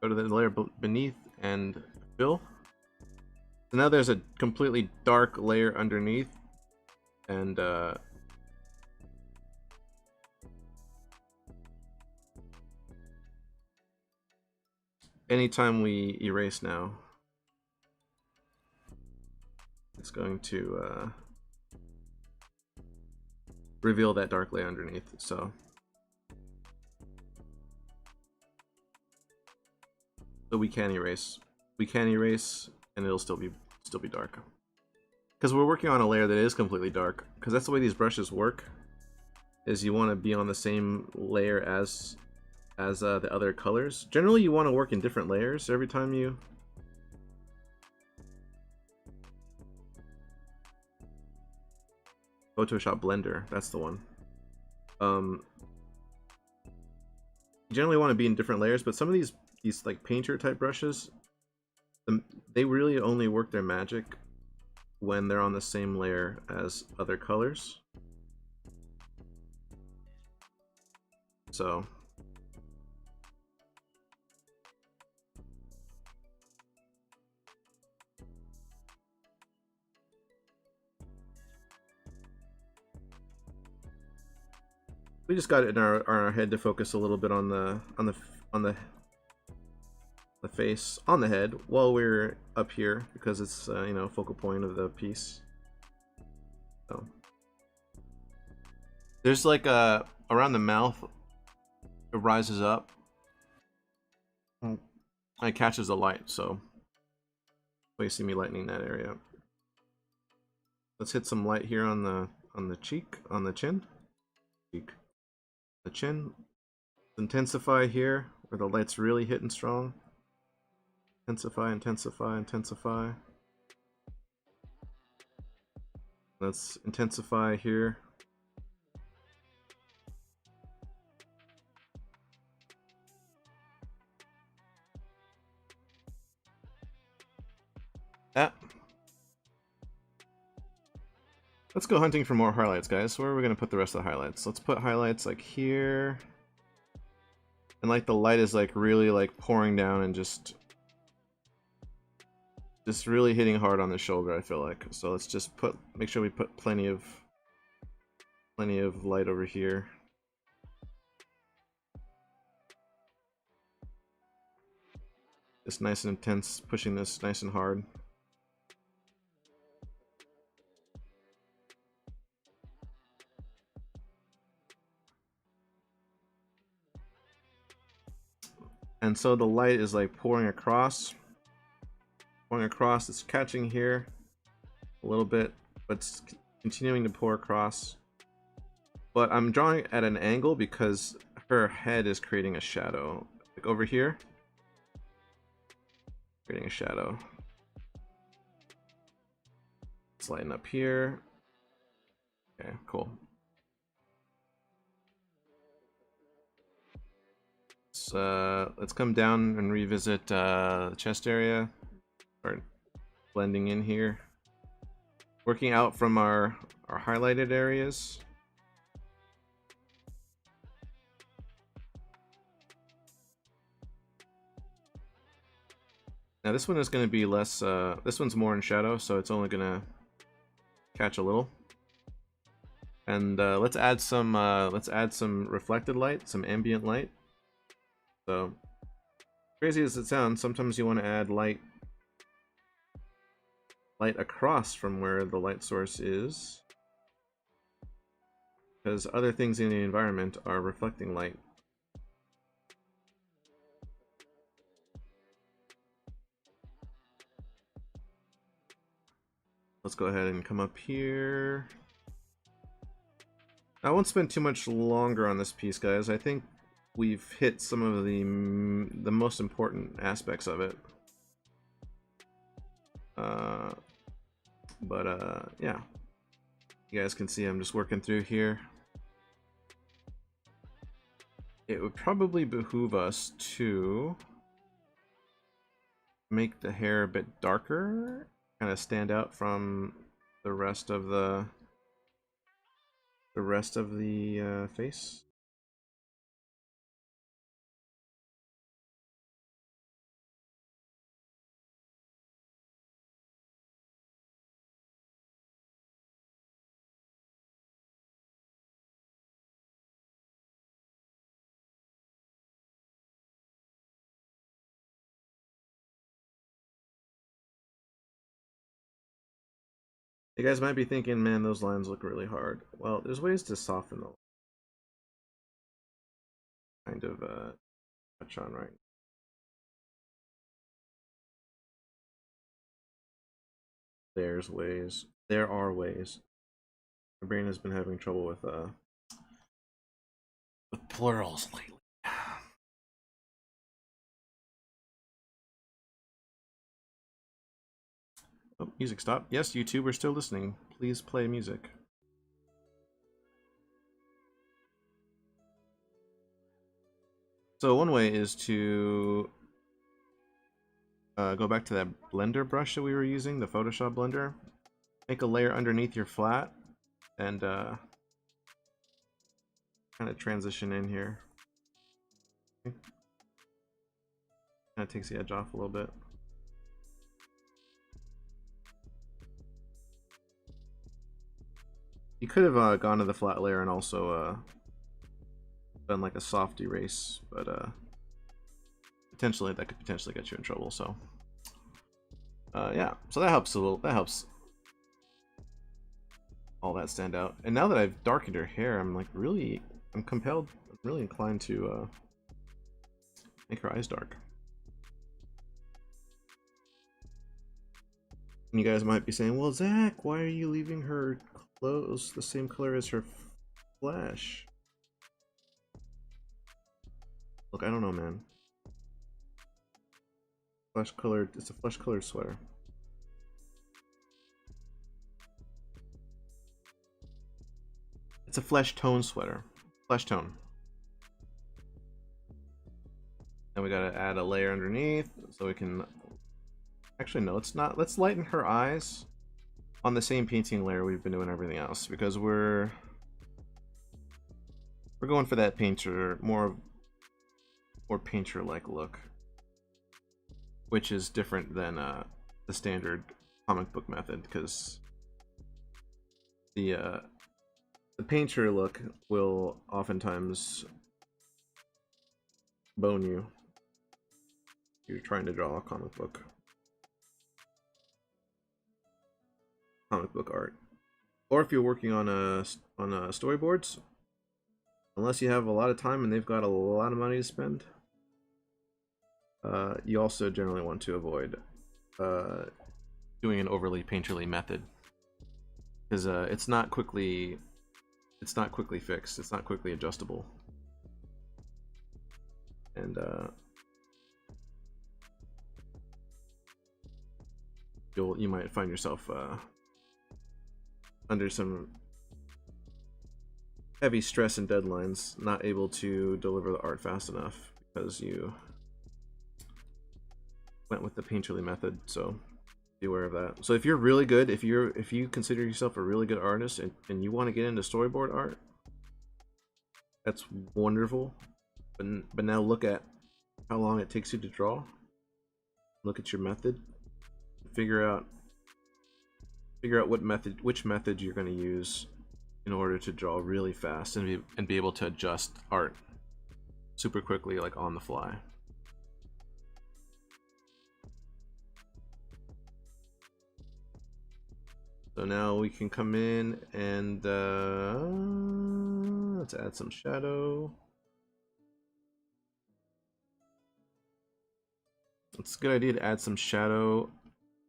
Go to the layer beneath and fill. So now there's a completely dark layer underneath, and anytime we erase now, it's going to reveal that dark layer underneath. So we can erase. We can erase, and it'll still be dark. Because we're working on a layer that is completely dark. Because that's the way these brushes work. Is you want to be on the same layer as the other colors. Generally, you want to work in different layers every time you. Photoshop Blender, that's the one. You generally want to be in different layers, but some of these like painter type brushes, they really only work their magic when they're on the same layer as other colors. So we just got it in our head to focus a little bit on the face, on the head, while we're up here, because it's you know, focal point of the piece. So there's like around the mouth, it rises up and it catches the light, so you see me lightening that area. Let's hit some light here on the cheek, on the chin. The chin. Intensify here where the light's really hitting strong. Intensify, intensify, intensify. Let's intensify here. That. Let's go hunting for more highlights, guys. Where are we going to put the rest of the highlights? Let's put highlights like here. And like the light is like really like pouring down and just really hitting hard on the shoulder, I feel like. So let's just make sure we put plenty of light over here. Just nice and intense, pushing this nice and hard. And so the light is like pouring across, it's catching here a little bit, but it's continuing to pour across. But I'm drawing at an angle because her head is creating a shadow. Like over here, creating a shadow. Let's lighten up here. Okay, cool. Let's come down and revisit the chest area. Start blending in here. Working out from our highlighted areas. Now this one is going to be less, this one's more in shadow, so it's only going to catch a little. And let's add some reflected light, some ambient light. So crazy as it sounds, sometimes you want to add light across from where the light source is, because other things in the environment are reflecting light. Let's go ahead and come up here. I won't spend too much longer on this piece, guys. I think we've hit some of the most important aspects of it. Yeah. You guys can see I'm just working through here. It would probably behoove us to make the hair a bit darker, kind of stand out from the rest of the face. You guys might be thinking, man, those lines look really hard. Well, there's ways to soften them. Kind of touch on right. There's ways. There are ways. My brain has been having trouble with plurals lately. Oh, music stopped. Yes, YouTube, we're still listening. Please play music. So one way is to go back to that blender brush that we were using, the Photoshop blender. Make a layer underneath your flat and kind of transition in here. Kind of takes the edge off a little bit. You could have gone to the flat layer and also done like a soft erase, but that could potentially get you in trouble. So yeah, so that helps a little. That helps all that stand out. And now that I've darkened her hair, I'm really inclined to make her eyes dark. And you guys might be saying, well, Zach, why are you leaving her clothes the same color as her flesh? Look, I don't know, man. Flesh colored, it's a flesh colored sweater. It's a flesh tone sweater. Flesh tone. And we gotta add a layer underneath so we can... Actually, no, it's not. Let's lighten her eyes on the same painting layer we've been doing everything else, because we're going for that painter, more painter-like look, which is different than the standard comic book method, because the painter look will oftentimes bone you if you're trying to draw a comic book art, or if you're working on storyboards. Unless you have a lot of time and they've got a lot of money to spend, you also generally want to avoid doing an overly painterly method, because it's not quickly fixed, it's not quickly adjustable, and you might find yourself under some heavy stress and deadlines, not able to deliver the art fast enough because you went with the painterly method. So be aware of that. So if you're really good, if you consider yourself a really good artist and you want to get into storyboard art, that's wonderful. But now look at how long it takes you to draw. Look at your method. Figure out which method you're going to use in order to draw really fast and be able to adjust art super quickly, like on the fly. So now we can come in and let's add some shadow. It's a good idea to add some shadow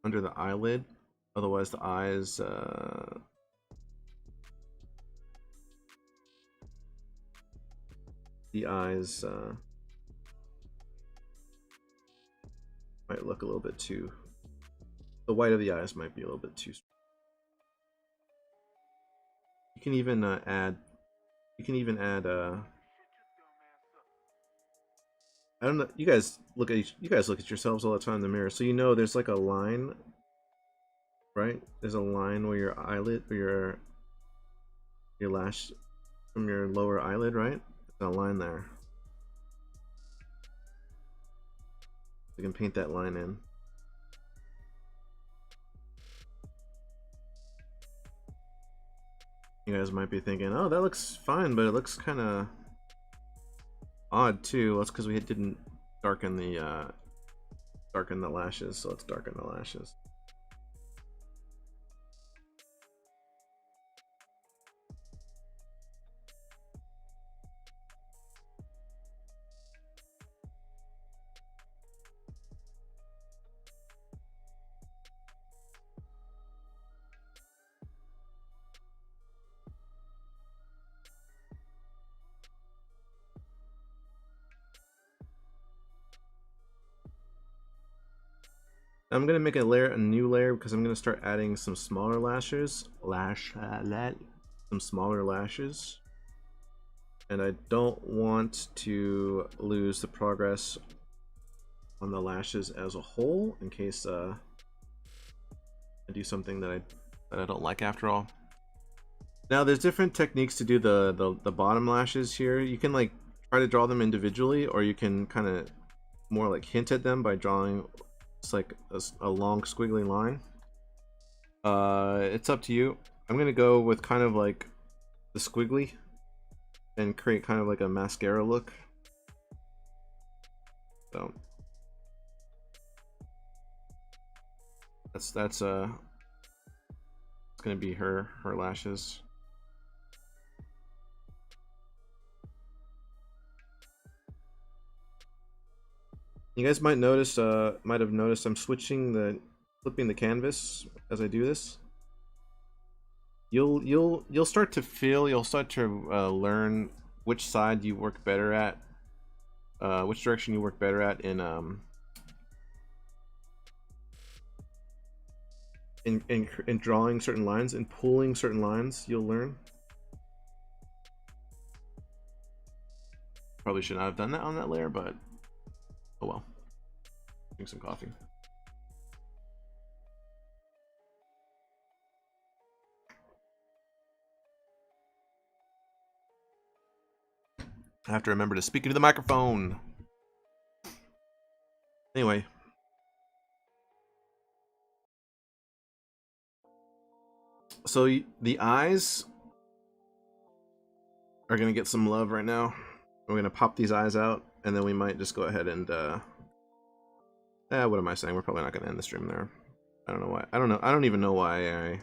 under the eyelid, otherwise the eyes might look a little bit too, the white of the eyes might be a little bit too. You can even add I don't know, you guys look at yourselves all the time in the mirror, so you know there's like a line, right? There's a line where your eyelid, or your lash from your lower eyelid, right? There's a line there. You can paint that line in. You guys might be thinking, oh, that looks fine, but it looks kind of odd too. Well, that's because we didn't darken the lashes, so let's darken the lashes. I'm gonna make a new layer because I'm gonna start adding some smaller lashes, some smaller lashes, and I don't want to lose the progress on the lashes as a whole in case I do something that I don't like after all. Now there's different techniques to do the bottom lashes here. You can like try to draw them individually, or you can kind of more like hint at them by drawing like a long squiggly line. It's up to you. I'm gonna go with kind of like the squiggly and create kind of like a mascara look. So that's it's gonna be her lashes. You guys might have noticed I'm flipping the canvas as I do this. You'll start to learn which side you work better at, which direction you work better at in drawing certain lines and pulling certain lines. You'll learn. Probably should not have done that on that layer, but oh well. Drink some coffee. I have to remember to speak into the microphone. Anyway. So the eyes are gonna get some love right now. We're gonna pop these eyes out, and then we might just go ahead and what am I saying? We're probably not gonna end the stream there. I don't know why. I don't even know why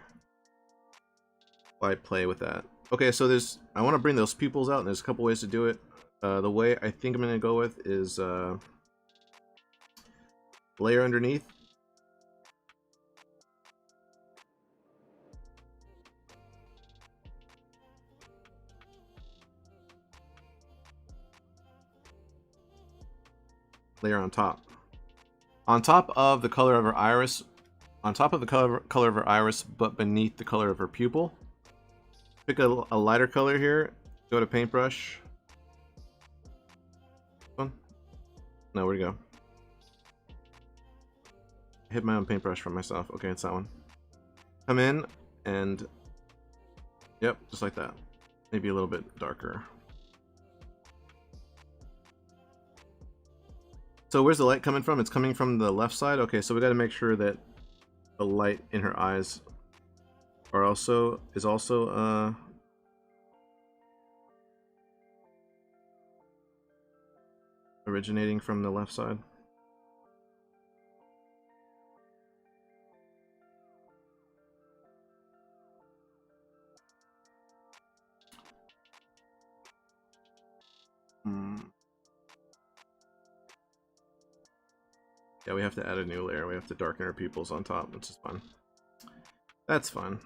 I play with that. Okay, so I want to bring those pupils out, and there's a couple ways to do it. The way I think I'm gonna go with is layer underneath. Layer on top. On top of the color of her iris, color of her iris, but beneath the color of her pupil. Pick a lighter color here. Go to paintbrush. One. No, where'd it go? I hit my own paintbrush for myself. Okay, it's that one. Come in and yep, just like that. Maybe a little bit darker. So where's the light coming from? It's coming from the left side. Okay, so we got to make sure that the light in her eyes is also originating from the left side. Yeah, we have to add a new layer. We have to darken our pupils on top, which is fun. That's fun.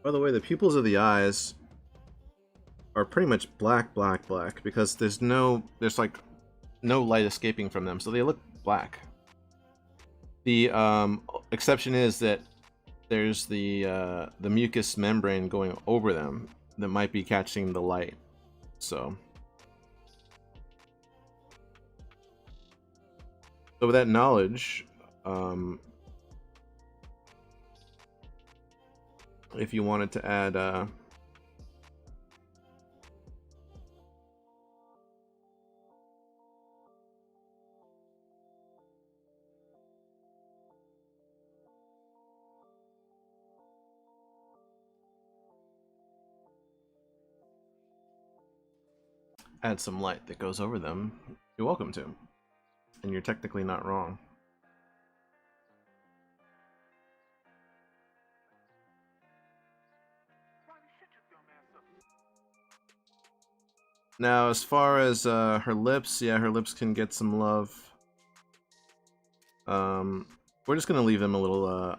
By the way, the pupils of the eyes are pretty much black, black, black, because there's like no light escaping from them, so they look black. The exception is that there's the mucous membrane going over them that might be catching the light. So with that knowledge, if you wanted to add some light that goes over them, you're welcome to. And you're technically not wrong. Now, as far as her lips, yeah, her lips can get some love. We're just gonna leave them a little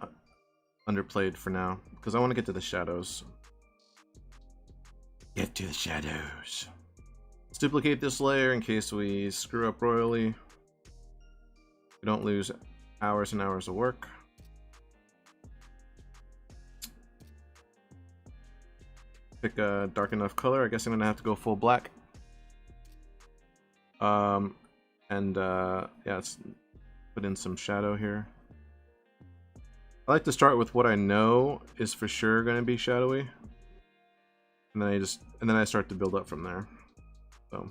underplayed for now, because I want to get to the shadows. Get to the shadows. Let's duplicate this layer in case we screw up royally. We don't lose hours and hours of work. Pick a dark enough color. I guess I'm gonna have to go full black. Yeah, let's put in some shadow here. I like to start with what I know is for sure going to be shadowy, and then I start to build up from there. So.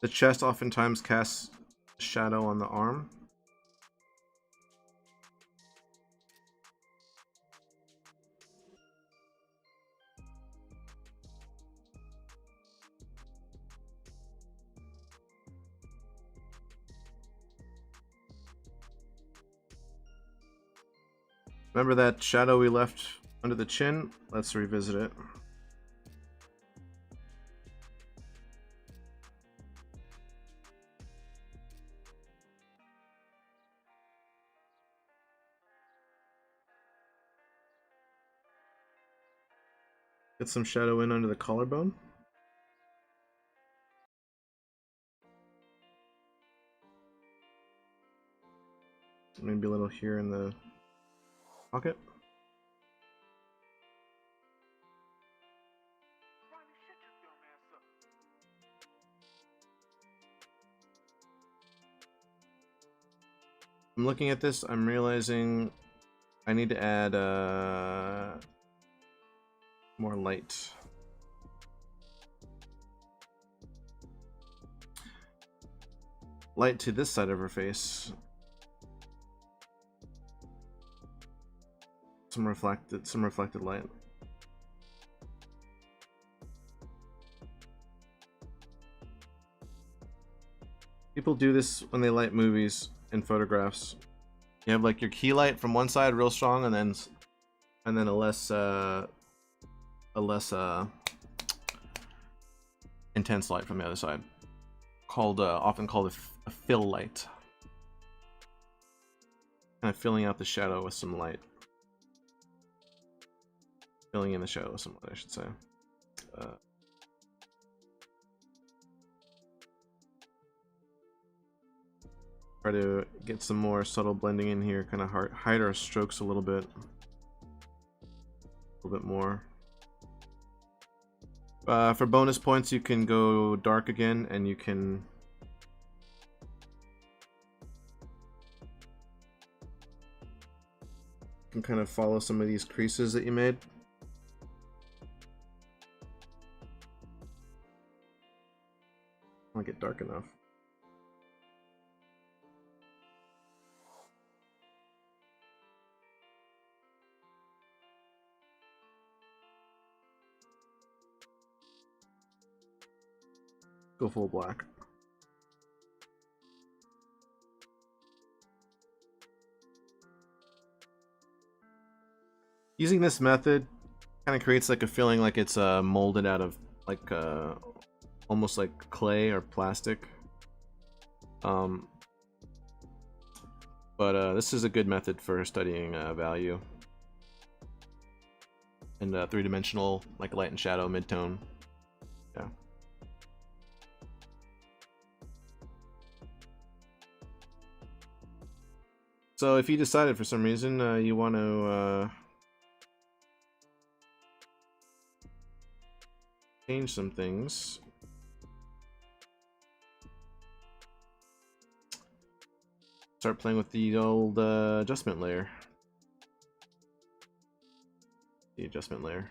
The chest oftentimes casts shadow on the arm. Remember that shadow we left under the chin? Let's revisit it. Get some shadow in under the collarbone. Maybe a little here in the pocket. I'm looking at this, I'm realizing I need to add more light. Light to this side of her face. Some reflected light. People do this when they light movies and photographs. You have like your key light from one side real strong, and then a less intense light from the other side. Often called a fill light. Kind of filling out the shadow with some light. Filling in the shadow with some light, I should say. Try to get some more subtle blending in here, kind of hide our strokes a little bit more. For bonus points, you can go dark again, and you can kind of follow some of these creases that you made. I'll get dark enough. Go full black. Using this method kind of creates like a feeling like it's molded out of like almost like clay or plastic. But this is a good method for studying value and three-dimensional, like light and shadow, mid-tone. Yeah. So if you decided for some reason you want to change some things, start playing with the old adjustment layer. The adjustment layer.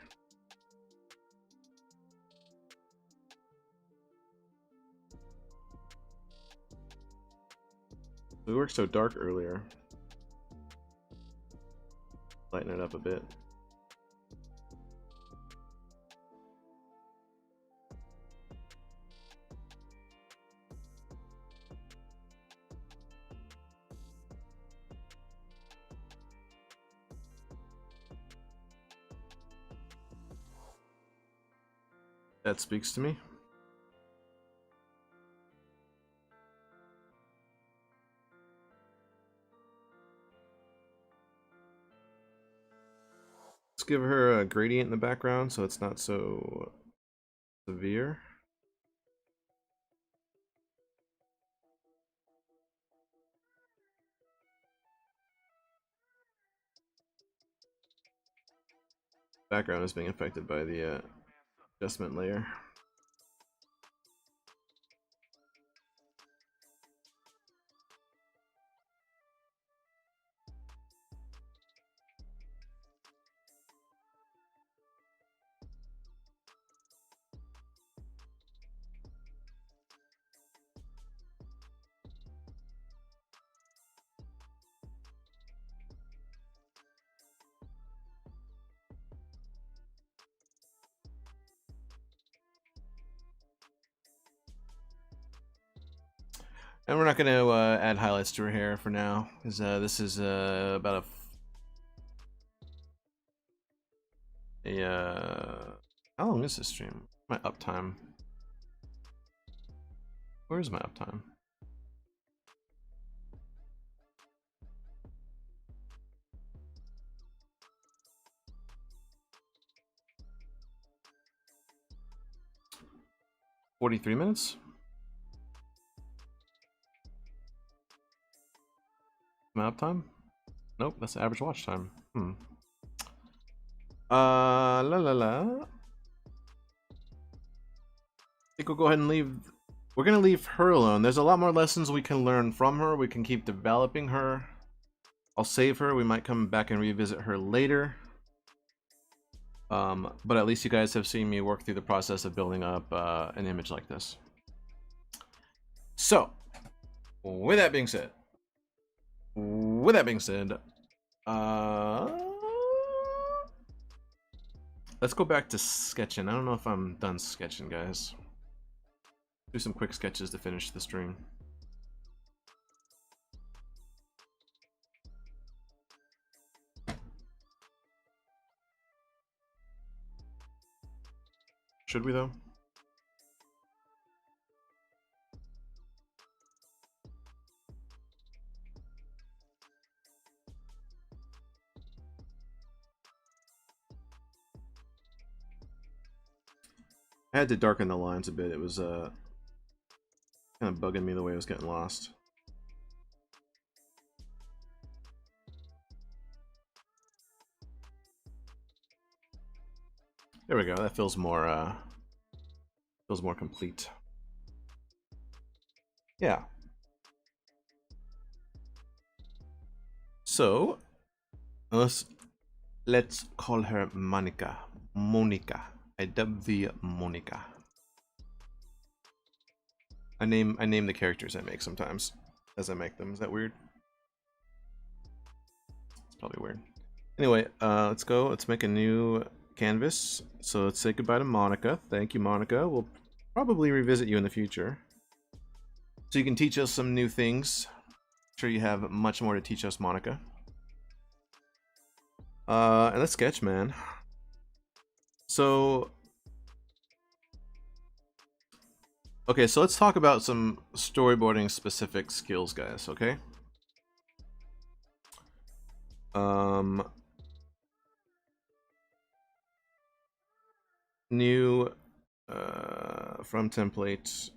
We worked so dark earlier. Lighten it up a bit. That speaks to me. Let's give her a gradient in the background so it's not so severe. Background is being affected by the adjustment layer. And we're not going to add highlights to her hair for now, because this is about how long is this stream? My uptime. Where's my uptime? $43 minutes? My uptime? Nope, that's the average watch time. La la la. I think we'll go ahead and leave. We're gonna leave her alone. There's a lot more lessons we can learn from her. We can keep developing her. I'll save her. We might come back and revisit her later. But at least you guys have seen me work through the process of building up an image like this. So, with that being said, let's go back to sketching. I don't know if I'm done sketching, guys. Do some quick sketches to finish the stream. Should we, though? I had to darken the lines a bit. It was kind of bugging me the way I was getting lost. There we go. That feels more complete. Yeah. So let's call her Monica. Monica. I dub thee Monica. I name the characters I make sometimes as I make them. Is that weird? It's probably weird. Anyway, let's go. Let's make a new canvas. So let's say goodbye to Monica. Thank you, Monica. We'll probably revisit you in the future, so you can teach us some new things. I'm sure you have much more to teach us, Monica. And let's sketch, man. So, okay, so let's talk about some storyboarding specific skills, guys. Okay. New from template.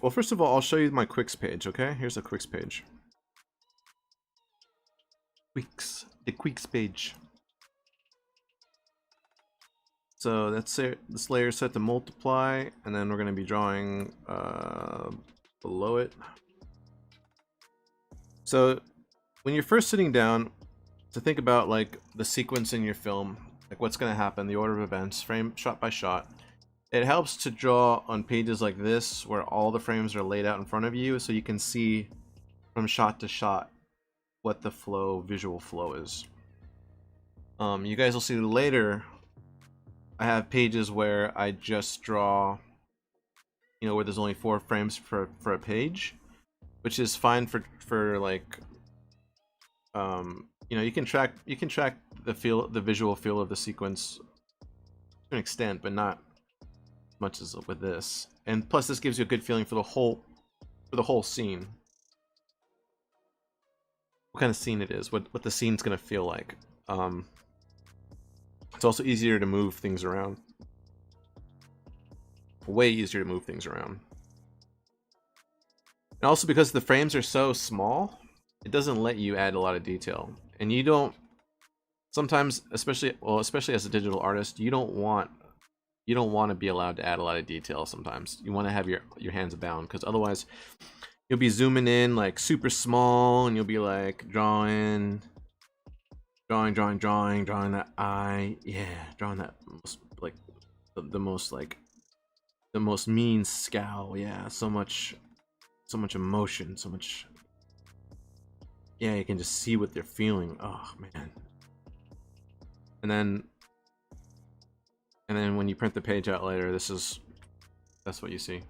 Well, first of all, I'll show you my Quicks page, okay? Here's a Quicks page. Quicks. The Quicks page. So that's it. This layer is set to multiply, and then we're going to be drawing below it. So when you're first sitting down to think about like the sequence in your film, like what's going to happen, the order of events, frame shot by shot, it helps to draw on pages like this where all the frames are laid out in front of you, so you can see from shot to shot what the visual flow is. You guys will see later I have pages where I just draw, you know, where there's only 4 frames for a page, which is fine for like, you know, you can track the visual feel of the sequence to an extent, but not as much as with this. And plus, this gives you a good feeling for the whole scene. What kind of scene it is, what the scene's gonna feel like. It's also easier to move things around. Way easier to move things around. And also because the frames are so small, it doesn't let you add a lot of detail. And you don't, sometimes, especially as a digital artist, you don't want to be allowed to add a lot of detail sometimes. You want to have your hands bound, because otherwise you'll be zooming in like super small, and you'll be like drawing that eye, yeah, drawing that like the most mean scowl, yeah, so much emotion, so much, yeah, you can just see what they're feeling. Oh man. And then when you print the page out later, that's what you see.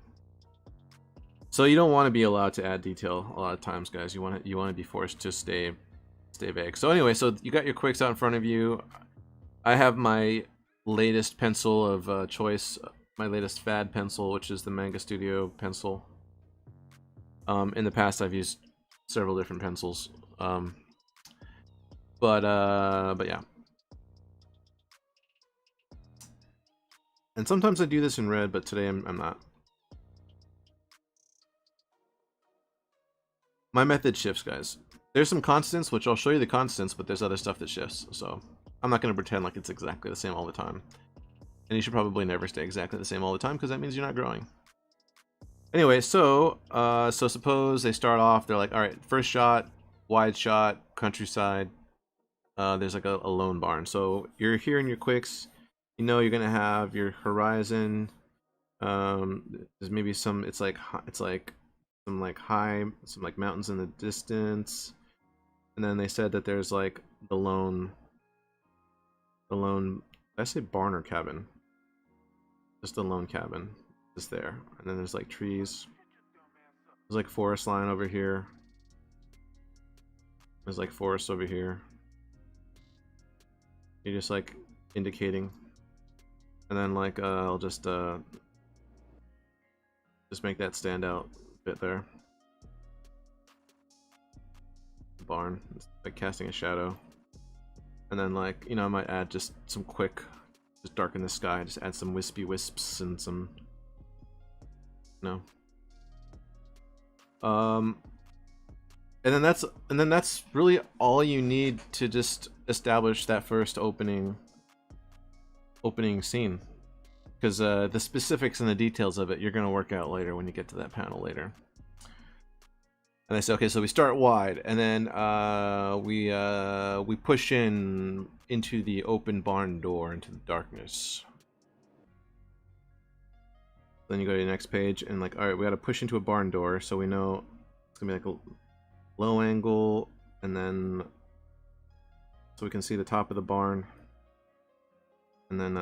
So you don't want to be allowed to add detail a lot of times, guys. You want to be forced to stay vague. So anyway, so you got your Quicks out in front of you. I have my latest pencil of choice, my latest fad pencil, which is the Manga Studio pencil. In the past, I've used several different pencils, but yeah. And sometimes I do this in red, but today I'm not. My method shifts, guys. There's some constants, which I'll show you the constants, but there's other stuff that shifts, so I'm not going to pretend like it's exactly the same all the time. And you should probably never stay exactly the same all the time, because that means you're not growing. Anyway, so suppose they start off, they're like, all right, first shot, wide shot, countryside. There's like a lone barn. So you're here in your Quicks, you know you're gonna have your horizon. There's maybe some, it's like some like mountains in the distance, and then they said that there's like the lone. Did I say barn or cabin? Just the lone cabin is there, and then there's like trees. There's like forest line over here. There's like forest over here. You're just like indicating, and then like I'll just make that stand out a bit there. barn. It's like casting a shadow. And then, like, you know, I might add just some quick, just darken the sky, just add some wispy wisps and some, you know. And then that's really all you need to just establish that first opening scene. Because the specifics and the details of it, you're going to work out later when you get to that panel later. And I say, okay, so we start wide, and then we push into the open barn door, into the darkness. Then you go to the next page, and like, all right, we got to push into a barn door, so we know it's gonna be like a low angle, and then so we can see the top of the barn, and then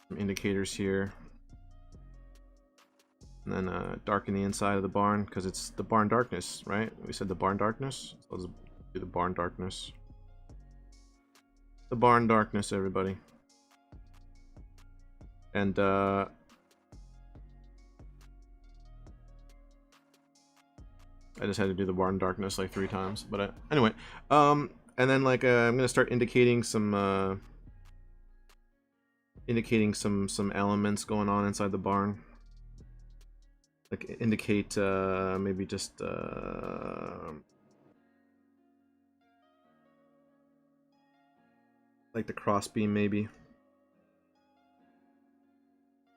some indicators here. And then darken the inside of the barn, because it's the barn darkness, right? We said the barn darkness. So let's do the barn darkness. The barn darkness, everybody. And I just had to do the barn darkness like 3 times. But anyway, and then like I'm gonna start indicating some elements going on inside the barn. Like indicate maybe just like the crossbeam maybe,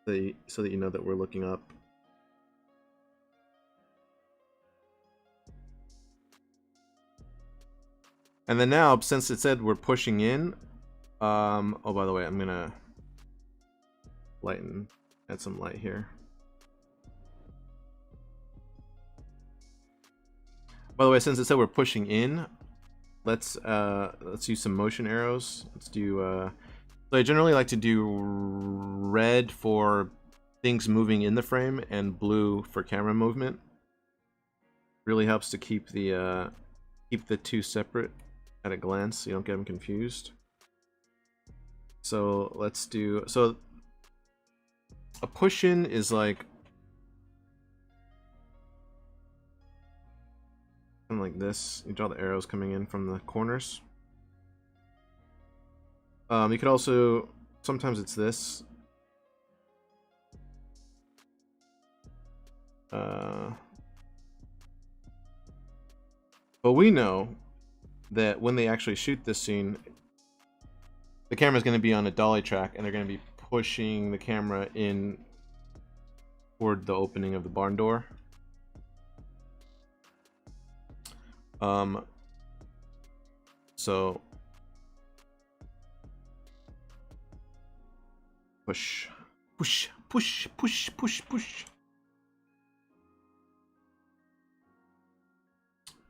so that you know that we're looking up. And then now, since it said we're pushing in, oh, by the way, I'm gonna add some light here. By the way, since it said we're pushing in, let's use some motion arrows. Let's do so I generally like to do red for things moving in the frame and blue for camera movement. Really helps to keep the two separate at a glance, so you don't get them confused. So let's do, so a push in is like like this. You draw the arrows coming in from the corners. You could also, sometimes it's this. But we know that when they actually shoot this scene, the camera's going to be on a dolly track, and they're going to be pushing the camera in toward the opening of the barn door. So push, push, push, push, push, push.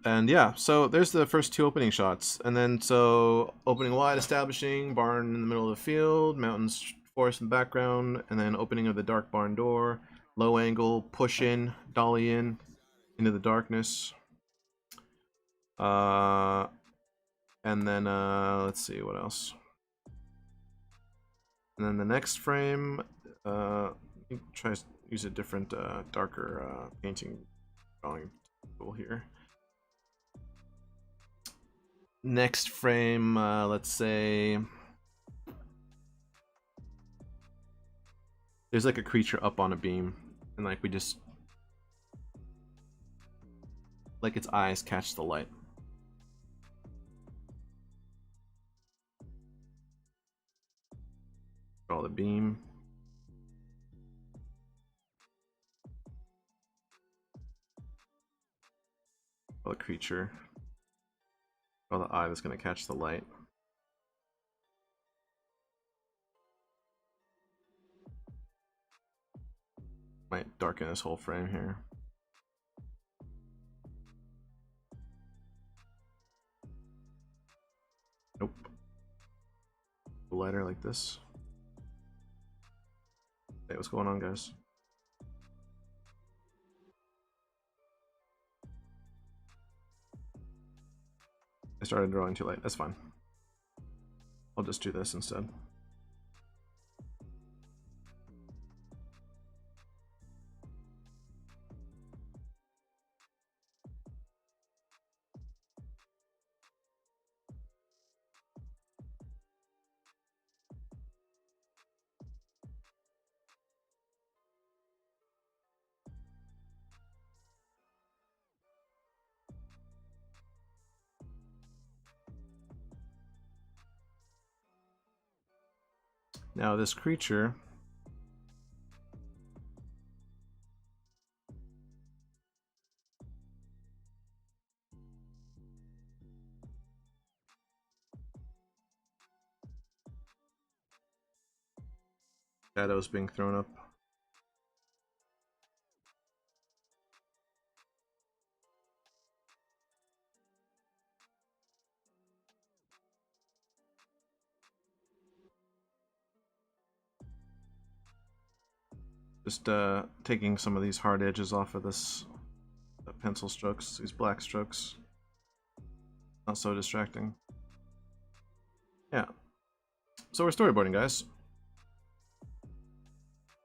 And yeah, so there's the first 2 opening shots. And then so opening wide, establishing, barn in the middle of the field, mountains, forest in the background, and then opening of the dark barn door, low angle, push in, dolly in, into the darkness. And then let's see what else. And then the next frame, try to use a different darker painting drawing tool here. Next frame, let's say there's like a creature up on a beam, and like we just, like its eyes catch the light. Draw the beam. Draw the creature. Draw the eye that's going to catch the light. Might darken this whole frame here. Nope. Lighter like this. Hey, what's going on, guys? I started drawing too late. That's fine. I'll just do this instead. Now this creature, shadows being thrown up. Just taking some of these hard edges off of this pencil strokes, these black strokes. Not so distracting. Yeah. So we're storyboarding, guys.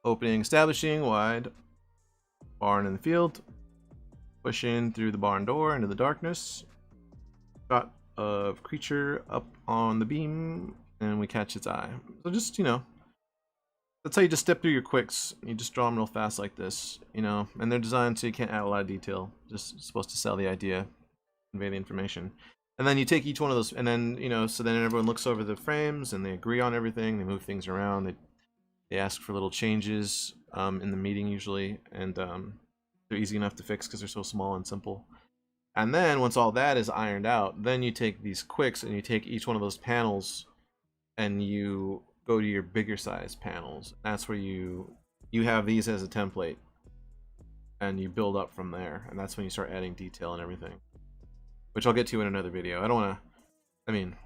Opening, establishing, wide. Barn in the field. Push in through the barn door into the darkness. Shot of creature up on the beam, and we catch its eye. So just, you know, that's how you just step through your quicks. You just draw them real fast like this, you know, and they're designed so you can't add a lot of detail. Just supposed to sell the idea, convey the information. And then you take each one of those, and then, you know, so then everyone looks over the frames and they agree on everything. They move things around. They ask for little changes in the meeting usually, and they're easy enough to fix because they're so small and simple. And then once all that is ironed out, then you take these quicks and you take each one of those panels and you go to your bigger size panels. That's where you have these as a template and you build up from there. And that's when you start adding detail and everything, which I'll get to in another video. I don't want to, I mean,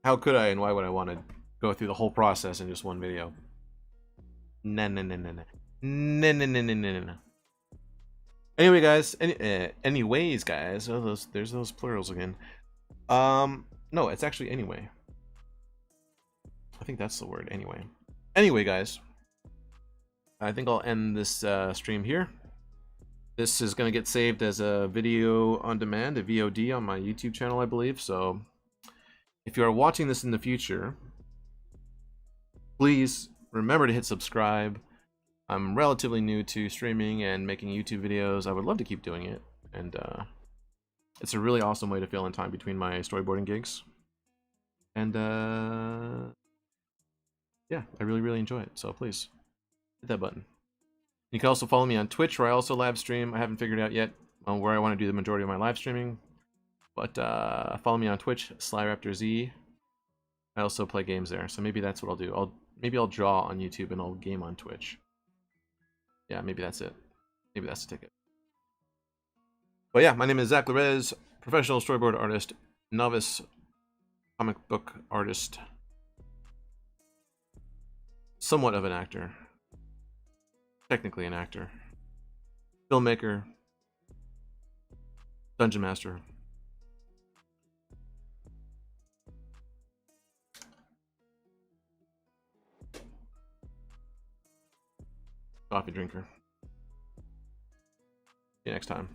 how could I and why would I want to go through the whole process in just one video? No. Anyway, guys. Anyways, guys. Oh, there's those plurals again. No, it's actually anyway. I think that's the word. Anyway, guys. I think I'll end this stream here. This is going to get saved as a video on demand, a VOD on my YouTube channel, I believe. So if you are watching this in the future, please remember to hit subscribe. I'm relatively new to streaming and making YouTube videos. I would love to keep doing it, and it's a really awesome way to fill in time between my storyboarding gigs. And yeah, I really enjoy it. So please hit that button. You can also follow me on Twitch, where I also live stream. I haven't figured out yet on where I want to do the majority of my live streaming, but follow me on Twitch, SlyRaptorZ. I also play games there, so maybe that's what I'll do. Maybe I'll draw on YouTube and I'll game on Twitch. Yeah, maybe that's it. Maybe that's the ticket. But yeah, my name is Zack Larez, professional storyboard artist, novice comic book artist, somewhat of an actor, technically an actor, filmmaker, dungeon master. Coffee drinker. See you next time.